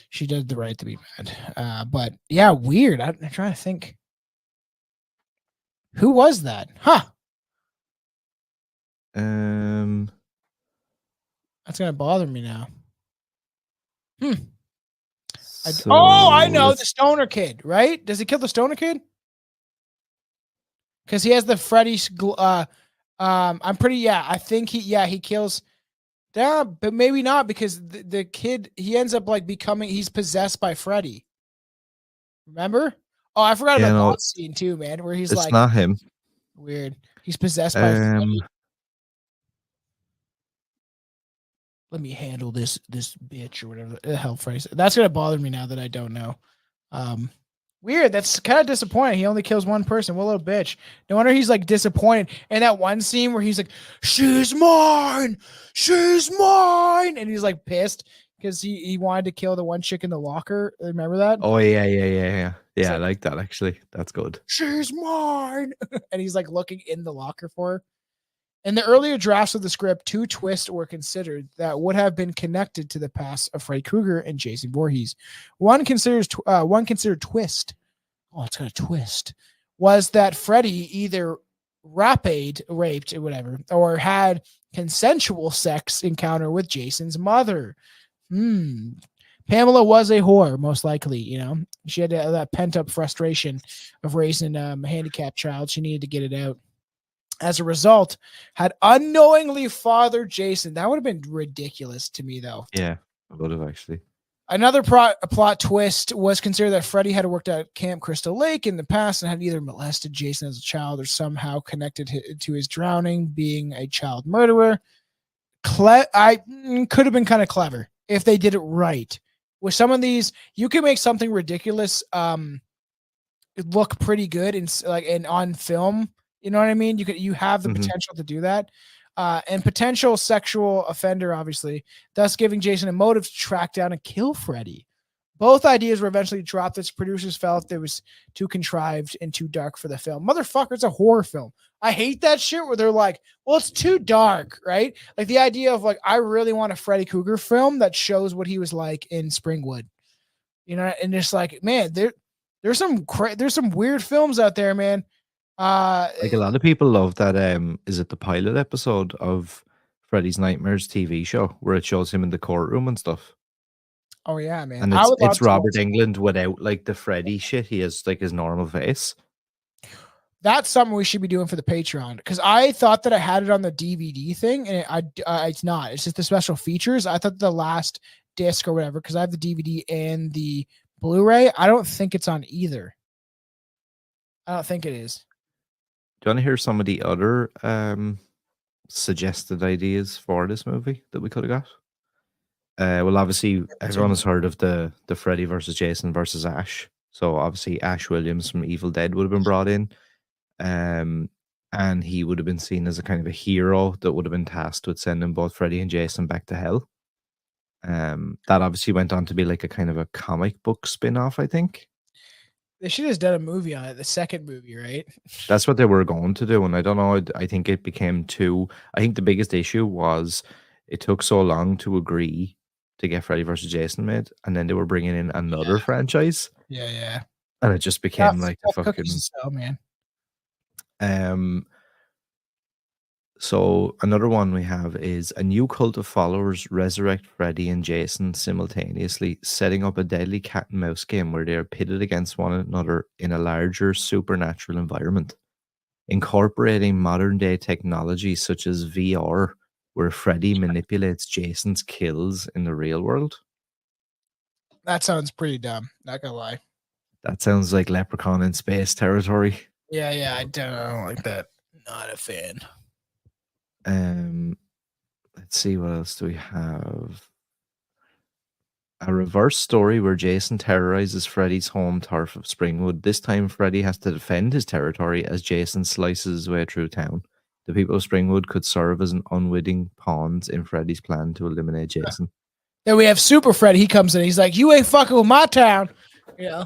she did the right to be mad. But yeah, weird. I'm trying to think. Who was that? Huh. Um, That's gonna bother me now. so I know the let's- stoner kid, right? Does he kill the stoner kid? Because he has the Freddy. I'm pretty. Yeah, I think he kills. Yeah, but maybe not because the kid he ends up like becoming. He's possessed by Freddy. Remember? Oh, I forgot Yeah, about no, that scene too, man. Where he's it's like not him. weird. He's possessed by Freddy. Let me handle this bitch or whatever the hell Freddy said. That's gonna bother me now that I don't know. Weird. That's kind of disappointing. He only kills one person. What a little bitch. No wonder he's like disappointed. And that one scene where he's like, "She's mine, she's mine," and he's like pissed because he wanted to kill the one chick in the locker. Remember that? Oh yeah. Yeah, I like- like that actually. That's good. She's mine, and he's like looking in the locker for her. In the earlier drafts of the script, 2 twists were considered that would have been connected to the past of Freddy Krueger and Jason Voorhees. One considered twist. Oh, it's got a twist. Was that Freddy either raped, or whatever, or had consensual sex encounter with Jason's mother? Pamela was a whore, most likely. You know, she had that pent up frustration of raising a handicapped child. She needed to get it out. As a result, had unknowingly fathered Jason. That would have been ridiculous to me, though. Yeah, I would have actually. Another plot twist was considered that Freddy had worked at Camp Crystal Lake in the past and had either molested Jason as a child or somehow connected to his drowning, being a child murderer. Could have been kind of clever if they did it right. With some of these, you can make something ridiculous look pretty good and on film. You know what I mean? You have the potential to do that. And potential sexual offender, obviously, thus giving Jason a motive to track down and kill Freddy. Both ideas were eventually dropped as producers felt it was too contrived and too dark for the film. Motherfucker, it's a horror film. I hate that shit where they're like, well, it's too dark, right? Like the idea of like, I really want a Freddy Krueger film that shows what he was like in Springwood. You know, and it's like, man, there's some weird films out there, man. Like a lot of people love that. Is it the pilot episode of Freddy's Nightmares TV show where it shows him in the courtroom and stuff? Oh yeah, man. And it's Robert Englund without like the Freddy shit. He has like his normal face. That's something we should be doing for the Patreon because I thought that I had it on the DVD thing, and it's not. It's just the special features. I thought the last disc or whatever because I have the DVD and the Blu-ray. I don't think it's on either. I don't think it is. Do you want to hear some of the other suggested ideas for this movie that we could have got? Well, obviously, everyone has heard of the Freddy versus Jason versus Ash. So obviously, Ash Williams from Evil Dead would have been brought in, and he would have been seen as a kind of a hero that would have been tasked with sending both Freddy and Jason back to hell. That obviously went on to be like a kind of a comic book spin-off, I think. They should have done a movie on it, the second movie, right? That's what they were going to do, and I don't know. I think it became too. I think the biggest issue was it took so long to agree to get Freddy versus Jason made, and then they were bringing in another franchise. Yeah. And it just became like the fucking. Oh man. So another one we have is a new cult of followers resurrect Freddy and Jason simultaneously, setting up a deadly cat and mouse game where they are pitted against one another in a larger supernatural environment, incorporating modern day technology such as VR, where Freddy manipulates Jason's kills in the real world. That sounds pretty dumb. Not gonna lie. That sounds like Leprechaun in space territory. Yeah. I don't like that. Not a fan. Let's see, what else do we have? A reverse story where Jason terrorizes Freddy's home turf of Springwood. This time, Freddy has to defend his territory as Jason slices his way through town. The people of Springwood could serve as an unwitting pawns in Freddy's plan to eliminate Jason. Then we have Super Fred. He comes in. He's like, "You ain't fucking with my town." Yeah.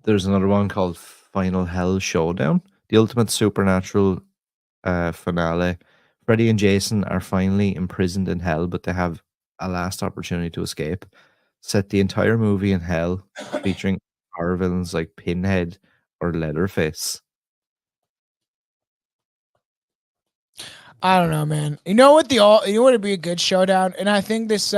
There's another one called Final Hell Showdown, the ultimate supernatural finale. Freddy and Jason are finally imprisoned in hell, but they have a last opportunity to escape. Set the entire movie in hell, featuring horror villains like Pinhead or Leatherface. I don't know, man. You know what would be a good showdown, and I think this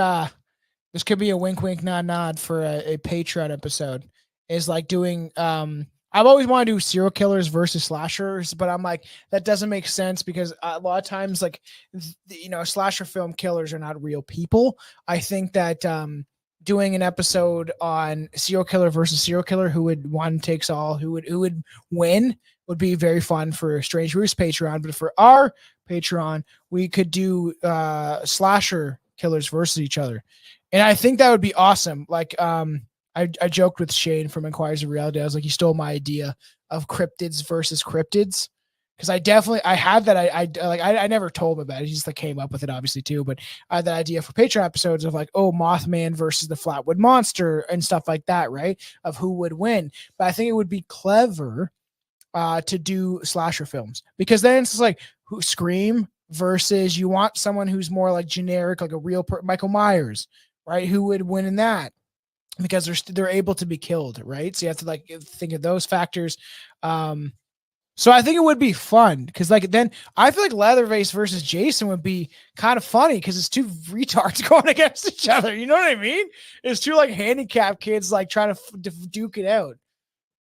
could be a wink, wink, nod, nod for a Patreon episode. Is like doing I've always wanted to do serial killers versus slashers, but I'm like that doesn't make sense because a lot of times like slasher film killers are not real people. I think that doing an episode on serial killer versus serial killer, who would one takes all, who would win, would be very fun for Strange Bruce Patreon. But for our Patreon, we could do slasher killers versus each other, and I think that would be awesome. Like I joked with Shane from Inquiries of Reality. I was like, he stole my idea of cryptids versus cryptids. Because I had that. I never told him about it. He just like came up with it, obviously, too. But I had that idea for Patreon episodes of like, oh, Mothman versus the Flatwood Monster and stuff like that, right? Of who would win. But I think it would be clever to do slasher films, because then it's like who Scream versus you want someone who's more like generic, like a real Michael Myers, right? Who would win in that? Because they're able to be killed, right? So you have to like think of those factors. So I think it would be fun because like then I feel like Leatherface versus Jason would be kind of funny because it's two retards going against each other. You know what I mean? It's two like handicapped kids like trying to duke it out.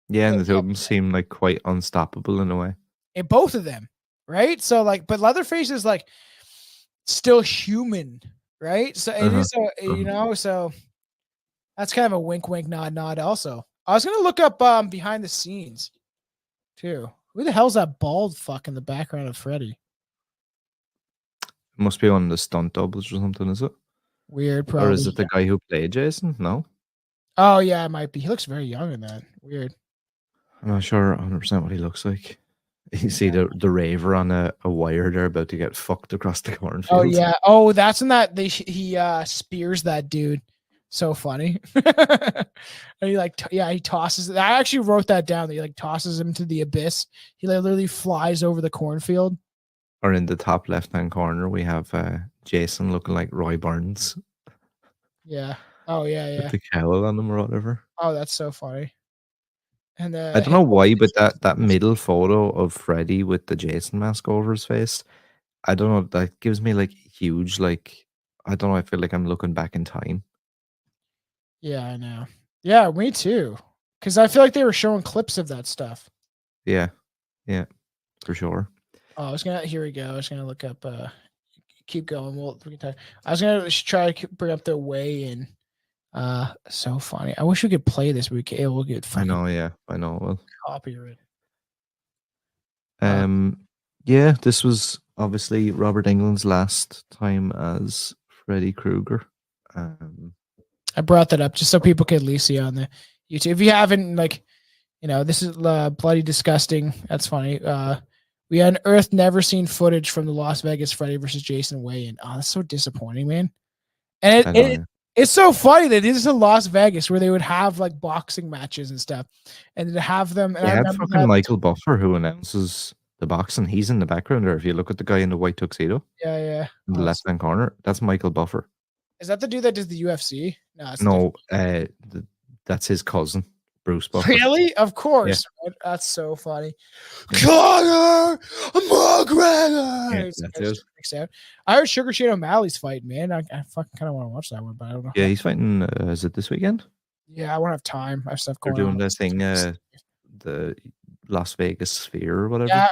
Yeah, and the two of them seem like quite unstoppable in a way. And both of them, right? So like, but Leatherface is like still human, right? So it is so that's kind of a wink, wink, nod, nod. Also, I was gonna look up behind the scenes too. Who the hell's that bald fuck in the background of Freddy? It must be one of the stunt doubles or something, is it? Weird, probably. Or is it the guy who played Jason? No. Oh yeah, it might be. He looks very young in that. Weird. I'm not sure 100% what he looks like. You see the raver on a wire there about to get fucked across the cornfield. Oh yeah. Oh, that's in that he spears that dude. So funny. And he tosses it. I actually wrote that down. That he like tosses him to the abyss. He literally flies over the cornfield. Or in the top left-hand corner, we have Jason looking like Roy Burns. Yeah. Oh yeah. With the cowl on him or whatever. Oh, that's so funny. And I don't know why, but that middle photo of Freddy with the Jason mask over his face, I don't know, that gives me like huge, like, I don't know, I feel like I'm looking back in time. Yeah, I know. Yeah, me too. Because I feel like they were showing clips of that stuff. Yeah, for sure. Oh, here we go. I was gonna look up. Keep going. I was gonna try to bring up the weigh-in. So funny. I wish we could play this. We'll get. I know. Yeah, I know. Well, copyright. Yeah, this was obviously Robert Englund's last time as Freddy Krueger. I brought that up just so people could at least see on the YouTube. If you haven't, this is bloody disgusting. That's funny. We unearthed never seen footage from the Las Vegas Freddy versus Jason weigh-in. Oh, that's so disappointing, man. And it's so funny that this is in Las Vegas where they would have like boxing matches and stuff, and to have them. And I had fucking Michael Buffer who announces the boxing. He's in the background there. If you look at the guy in the white tuxedo, yeah, in the left hand corner, that's Michael Buffer. Is that the dude that does the UFC? No, that's his cousin, Bruce Buffer. Really? Of course. Yeah. That's so funny. Conor McGregor. Yeah, I heard Sugar Shane O'Malley's fight, man. I fucking kind of want to watch that one, but I don't know. Yeah, he's fighting. Is it this weekend? Yeah, I won't have time. I have stuff going on. They're doing that thing, the Las Vegas Sphere or whatever. Yeah,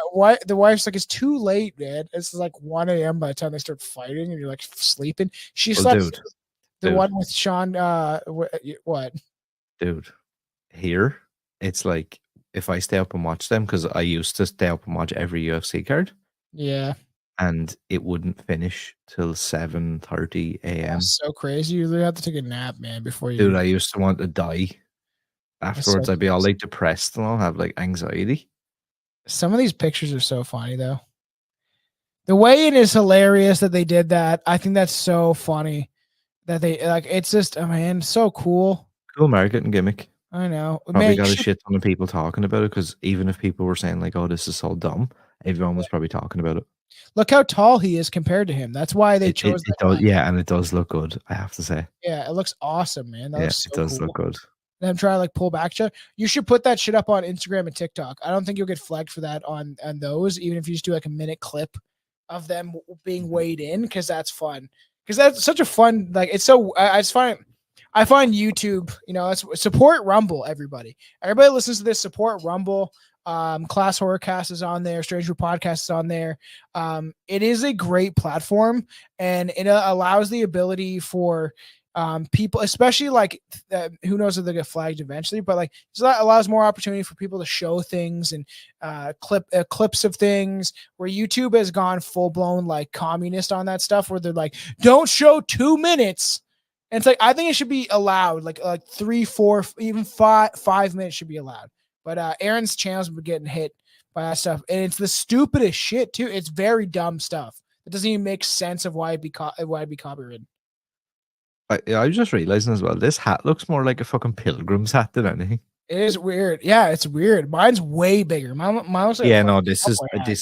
the wife's like, it's too late, man. It's like 1 a.m. by the time they start fighting, and you're like sleeping. She slept. The one with Sean. What? Dude, here it's like if I stay up and watch them, because I used to stay up and watch every UFC card. Yeah. And it wouldn't finish till 7:30 a.m. That's so crazy. You literally have to take a nap, man, before you. Dude, I used to want to die. Afterwards, so I'd be all like depressed and I'll have like anxiety. Some of these pictures are so funny though. The weigh-in is hilarious that they did that. I think that's so funny that they like. It's just, man, so cool. Cool marketing gimmick. I know. Probably got a shit ton of people talking about it, because even if people were saying like, "Oh, this is so dumb," everyone was probably talking about it. Look how tall he is compared to him. That's why they chose that. Yeah, and it does look good, I have to say. Yeah, it looks awesome, man. That it does look good. and I'm trying to like pull back shit. You should put that shit up on Instagram and TikTok. I don't think you'll get flagged for that on those, even if you just do like a minute clip of them being weighed in, because that's fun. Because that's such a fun, like, it's so I just find I find YouTube, let's support Rumble, everybody. Everybody listens to this, support Rumble. Class Horrorcast is on there, Strange Brew Podcast is on there. It is a great platform, and it allows the ability for people, especially like who knows if they get flagged eventually, but like that allows more opportunity for people to show things and clips of things, where YouTube has gone full blown like communist on that stuff, where they're like, don't show 2 minutes. And it's like, I think it should be allowed, like 3, 4, even 5 minutes should be allowed. But Aaron's channel's been getting hit by that stuff, and it's the stupidest shit too. It's very dumb stuff. It doesn't even make sense of why it'd be copyrighted. I was just realizing as well, this hat looks more like a fucking pilgrim's hat than anything. It is weird. Yeah, it's weird. Mine's way bigger. Mine looks like no, this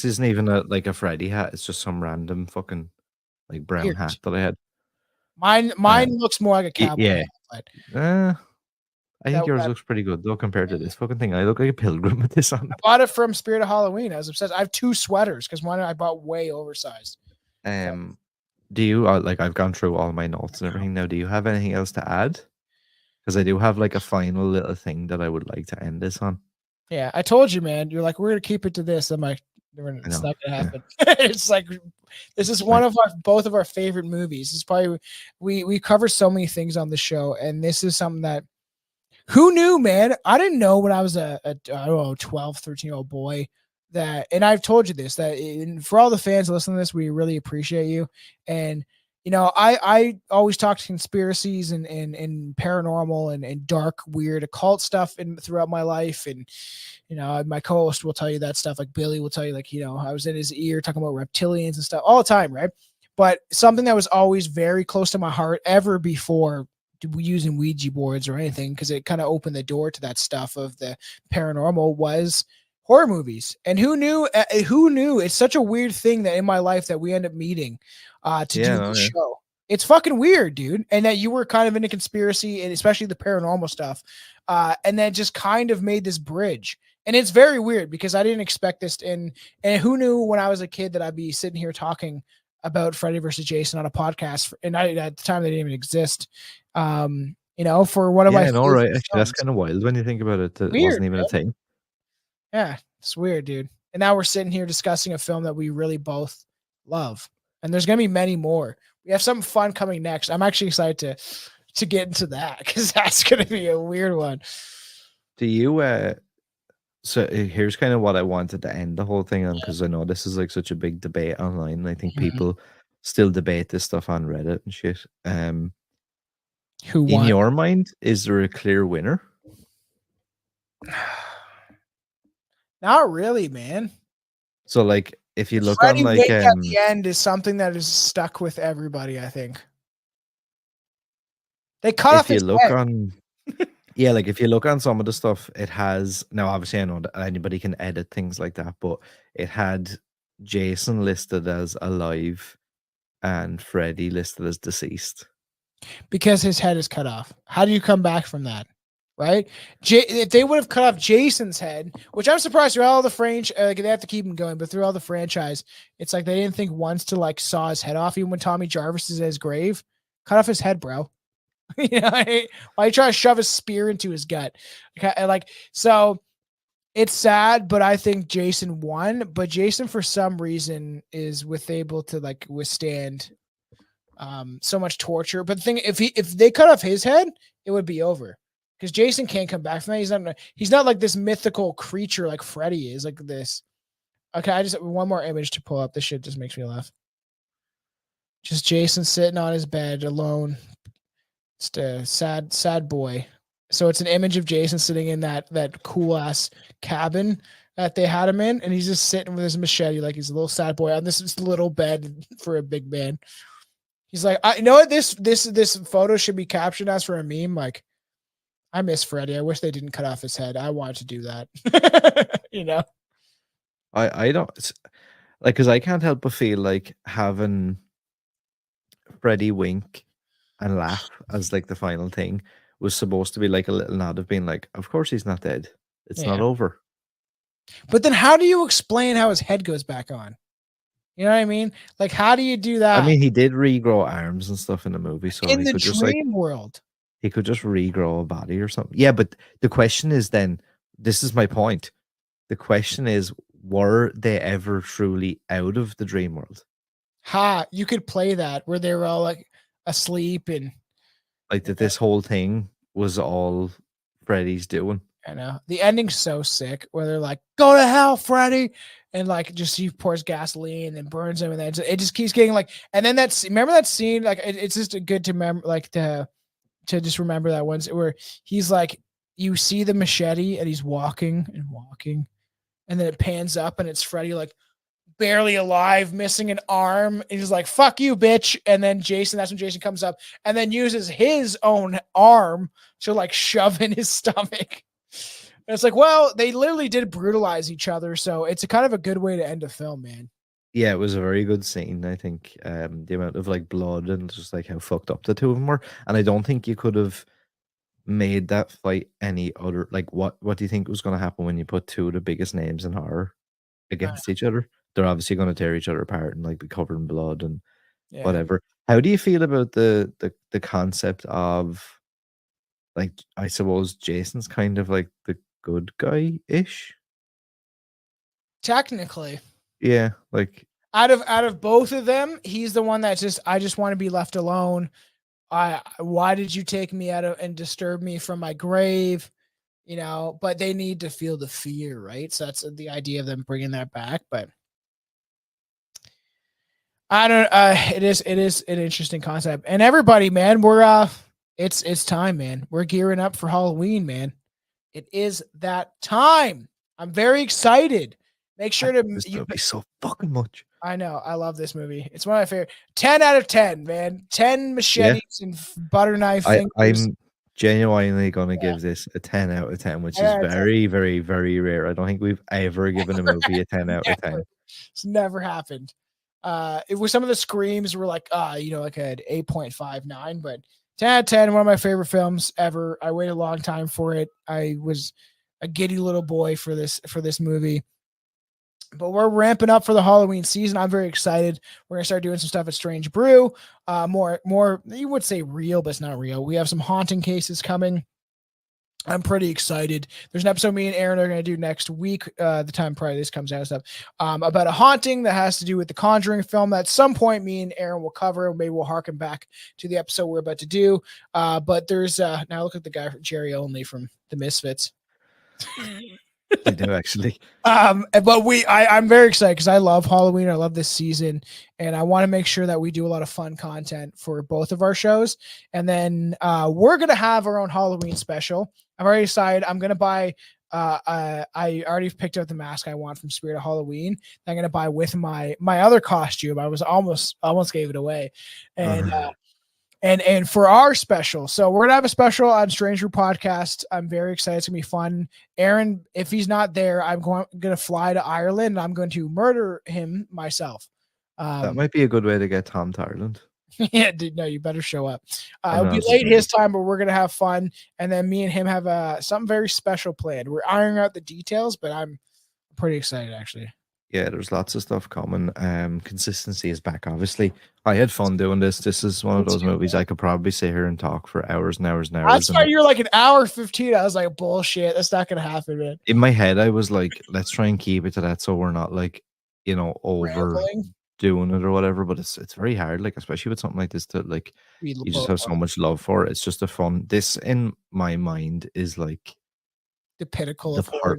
isn't even a Freddy hat. It's just some random fucking like brown weird hat that I had. Mine looks more like a cowboy. Yeah. Hat, I think yours looks pretty good though compared to this fucking thing. I look like a pilgrim with this on. I bought it from Spirit of Halloween. I was obsessed. I have 2 sweaters because one I bought way oversized. Do you like? I've gone through all my notes and everything now. Do you have anything else to add? Because I do have like a final little thing that I would like to end this on. Yeah, I told you, man. You're like, we're gonna keep it to this. I'm like, it's not gonna happen. Yeah. It's like, this is one of both of our favorite movies. It's probably we cover so many things on the show, and this is something that, who knew, man? I didn't know when I was a I don't know, 12, 13-year-old boy that, and I've told you this, that for all the fans listening to this, we really appreciate you. And I always talk to conspiracies and paranormal and dark, weird, occult stuff throughout my life. And my co-host will tell you that stuff. Like Billy will tell you, like, I was in his ear talking about reptilians and stuff all the time, right? But something that was always very close to my heart, ever before using Ouija boards or anything, because it kind of opened the door to that stuff of the paranormal, was horror movies. And who knew it's such a weird thing that in my life that we end up meeting to do the show. It's fucking weird, dude. And that you were kind of into conspiracy and especially the paranormal stuff, and then just kind of made this bridge. And it's very weird because I didn't expect this. And who knew when I was a kid that I'd be sitting here talking about Freddy versus Jason on a podcast, and at the time they didn't even exist. For one of my right. Actually, that's kind of wild when you think about it. It wasn't even a thing. Yeah, it's weird, dude. And now we're sitting here discussing a film that we really both love. And there's going to be many more. We have something fun coming next. I'm actually excited to get into that, because that's going to be a weird one. Do you, so here's kind of what I wanted to end the whole thing on, because I know this is like such a big debate online. I think people still debate this stuff on Reddit and shit. Who won? In your mind, is there a clear winner? Not really, man. So like, if you look Freddy on like at the end is something that is stuck with everybody, I think. They cut off his head. Yeah, like if you look on some of the stuff, it has, now obviously I know that anybody can edit things like that, but it had Jason listed as alive and Freddy listed as deceased. Because his head is cut off. How do you come back from that? Right? If they would have cut off Jason's head, which I'm surprised through all the franchise, like they have to keep him going, but through all the franchise, it's like they didn't think once to like saw his head off, even when Tommy Jarvis is at his grave. Cut off his head, bro. Why you try to shove a spear into his gut? Like, so it's sad, but I think Jason won. But Jason, for some reason, is able to like withstand so much torture. But the thing, if they cut off his head, it would be over. Because Jason can't come back from that. He's not like this mythical creature like Freddy is, like this. Okay, I just one more image to pull up. This shit just makes me laugh. Just Jason sitting on his bed alone. Just a sad boy. So it's an image of Jason sitting in that cool ass cabin that they had him in, and he's just sitting with his machete like he's a little sad boy on this little bed for a big man. He's like, you know what? This photo should be captioned as for a meme, like, I miss Freddy. I wish they didn't cut off his head. I wanted to do that. I don't like, because I can't help but feel like having Freddy wink and laugh as like the final thing was supposed to be like a little nod of being like, of course he's not dead. It's not Yeah. over. But then how do you explain how his head goes back on? You know what I mean? Like, how do you do that? I mean, he did regrow arms and stuff in the movie, so in he the could just like dream world. he could just regrow a body or something. Yeah, but the question is then, this is my point. The question is, were they ever truly out of the dream world? You could play that where they were all like asleep and Like that this whole thing was all Freddy's doing. I know the ending's so sick where they're like, "Go to hell, Freddy," and like just he pours gasoline and burns him, and then it just keeps getting like. And then remember that scene? Like it's just good to remember, like to just remember that once where he's like, you see the machete and he's walking and walking, and then it pans up and it's Freddy like barely alive, missing an arm. And he's like, "Fuck you, bitch." And then that's when Jason comes up and then uses his own arm to like shove in his stomach. And it's like, well, they literally did brutalize each other. So it's a kind of a good way to end a film, man. Yeah, it was a very good scene. I think the amount of like blood and just like how fucked up the two of them were. And I don't think you could have made that fight any other. Like, what do you think was going to happen when you put two of the biggest names in horror against each other? They're obviously going to tear each other apart and like be covered in blood and whatever. How do you feel about the concept of, like, I suppose Jason's kind of like the good guy-ish? Technically. Yeah, like out of both of them, he's the one that I just want to be left alone. Why did you take me out of and disturb me from my grave? You know, but they need to feel the fear, right? So that's the idea of them bringing that back. But I don't. It is an interesting concept, and everybody, man, we're it's time, man. We're gearing up for Halloween, man. It is that time. I'm very excited. Make sure to this movie so fucking much. I know. I love this movie. It's one of my favorite. 10 out of 10, man. 10 machetes and butter knife fingers. I'm genuinely going to give this a 10 out of 10, which is very, very, very rare. I don't think we've ever given a movie a 10 out of 10. It's never happened. It was some of the screams were like, like an 8.59, but 10 out of 10, one of my favorite films ever. I waited a long time for it. I was a giddy little boy for this movie. But we're ramping up for the Halloween season. I'm very excited. We're gonna start doing some stuff at Strange Brew. More you would say real, but it's not real. We have some haunting cases coming. I'm pretty excited. There's an episode me and Aaron are going to do next week, the time prior this comes out and stuff, about a haunting that has to do with the Conjuring film that at some point me and Aaron will cover. Maybe we'll harken back to the episode we're about to do. But there's now look at the guy, Jerry Only from The Misfits. They do actually. But I'm very excited because I love Halloween. I love this season, and I want to make sure that we do a lot of fun content for both of our shows. And then we're gonna have our own Halloween special. I've already decided I'm gonna buy. I already picked out the mask I want from Spirit of Halloween. I'm gonna buy with my other costume. I was almost gave it away, and. And for our special, so we're gonna have a special on Stranger Podcast. I'm very excited. It's gonna be fun. Aaron, if he's not there, I'm gonna fly to Ireland and I'm going to murder him myself. That might be a good way to get Tom to Ireland. Yeah, dude, no, you better show up. It'll be late his time, but we're gonna have fun. And then me and him have something very special planned. We're ironing out the details, but I'm pretty excited actually. Yeah, there's lots of stuff coming. Consistency is back, obviously. I had fun doing this. This is one of those movies I could probably sit here and talk for hours and hours and hours. That's why you're like an hour 15. I was like, bullshit. That's not gonna happen, man. In my head, I was like, let's try and keep it to that so we're not like, overdoing it or whatever. But it's very hard, like especially with something like this to like you just have so much love for it. It's just a fun. This in my mind is like the pinnacle of horror.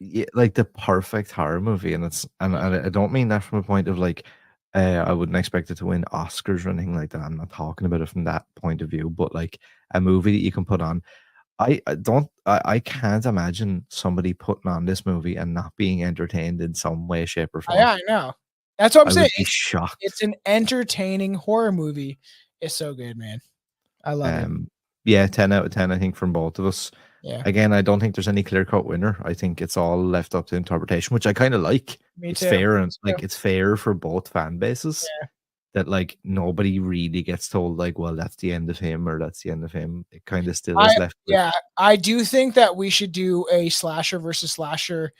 Yeah, like the perfect horror movie, and I don't mean that from a point of like I wouldn't expect it to win Oscars or anything like that. I'm not talking about it from that point of view, but like a movie that you can put on. I can't imagine somebody putting on this movie and not being entertained in some way, shape, or form. Yeah, I know. That's what I'm saying. Would be shocked. It's an entertaining horror movie. It's so good, man. I love it. Yeah, 10 out of 10, I think, from both of us. Yeah. Again, I don't think there's any clear-cut winner. I think it's all left up to interpretation, which I kind of like. Me it's too. fair and like it's fair for both fan bases. Yeah. that like nobody really gets told like, well, that's the end of him or that's the end of him. It kind of still is left. Yeah, I do think that we should do a slasher versus slasher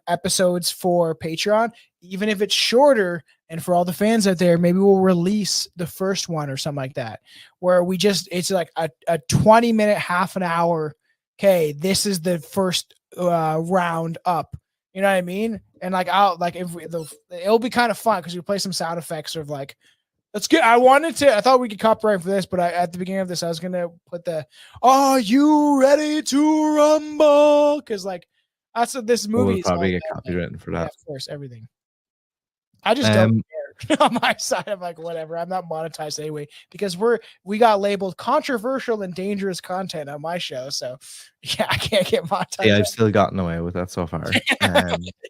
episodes for Patreon, even if it's shorter. And for all the fans out there, maybe we'll release the first one or something like that, where it's like a 20-minute, half an hour. Okay, this is the first round up. You know what I mean? And like it'll be kind of fun because we play some sound effects of like, let's get. I thought we could copyright for this, but at the beginning of this, I was gonna put the "Are you ready to rumble?" Because like that's what this movie We'll is. probably get All copywritten for yeah, that. of course, everything. I just don't care. On my side, I'm like, whatever. I'm not monetized anyway because we got labeled controversial and dangerous content on my show. So yeah, I can't get monetized. Yeah, I've still gotten away with that so far.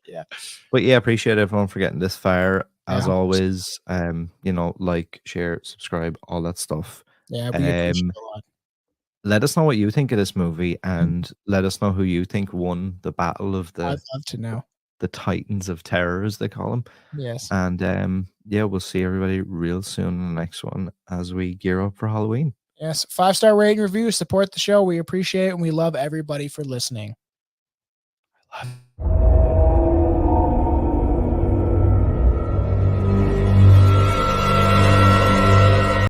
Yeah. But yeah, appreciate everyone for getting this far. As Yeah. always, you know, like, share, subscribe, all that stuff. Yeah, we appreciate it a lot. Let us know what you think of this movie and let us know who you think won the battle of I'd love to know. the Titans of Terror, as they call them. Yes. And yeah, we'll see everybody real soon in the next one as we gear up for Halloween. Yes. 5-star rating review. Support the show. We appreciate it. And we love everybody for listening. I love you.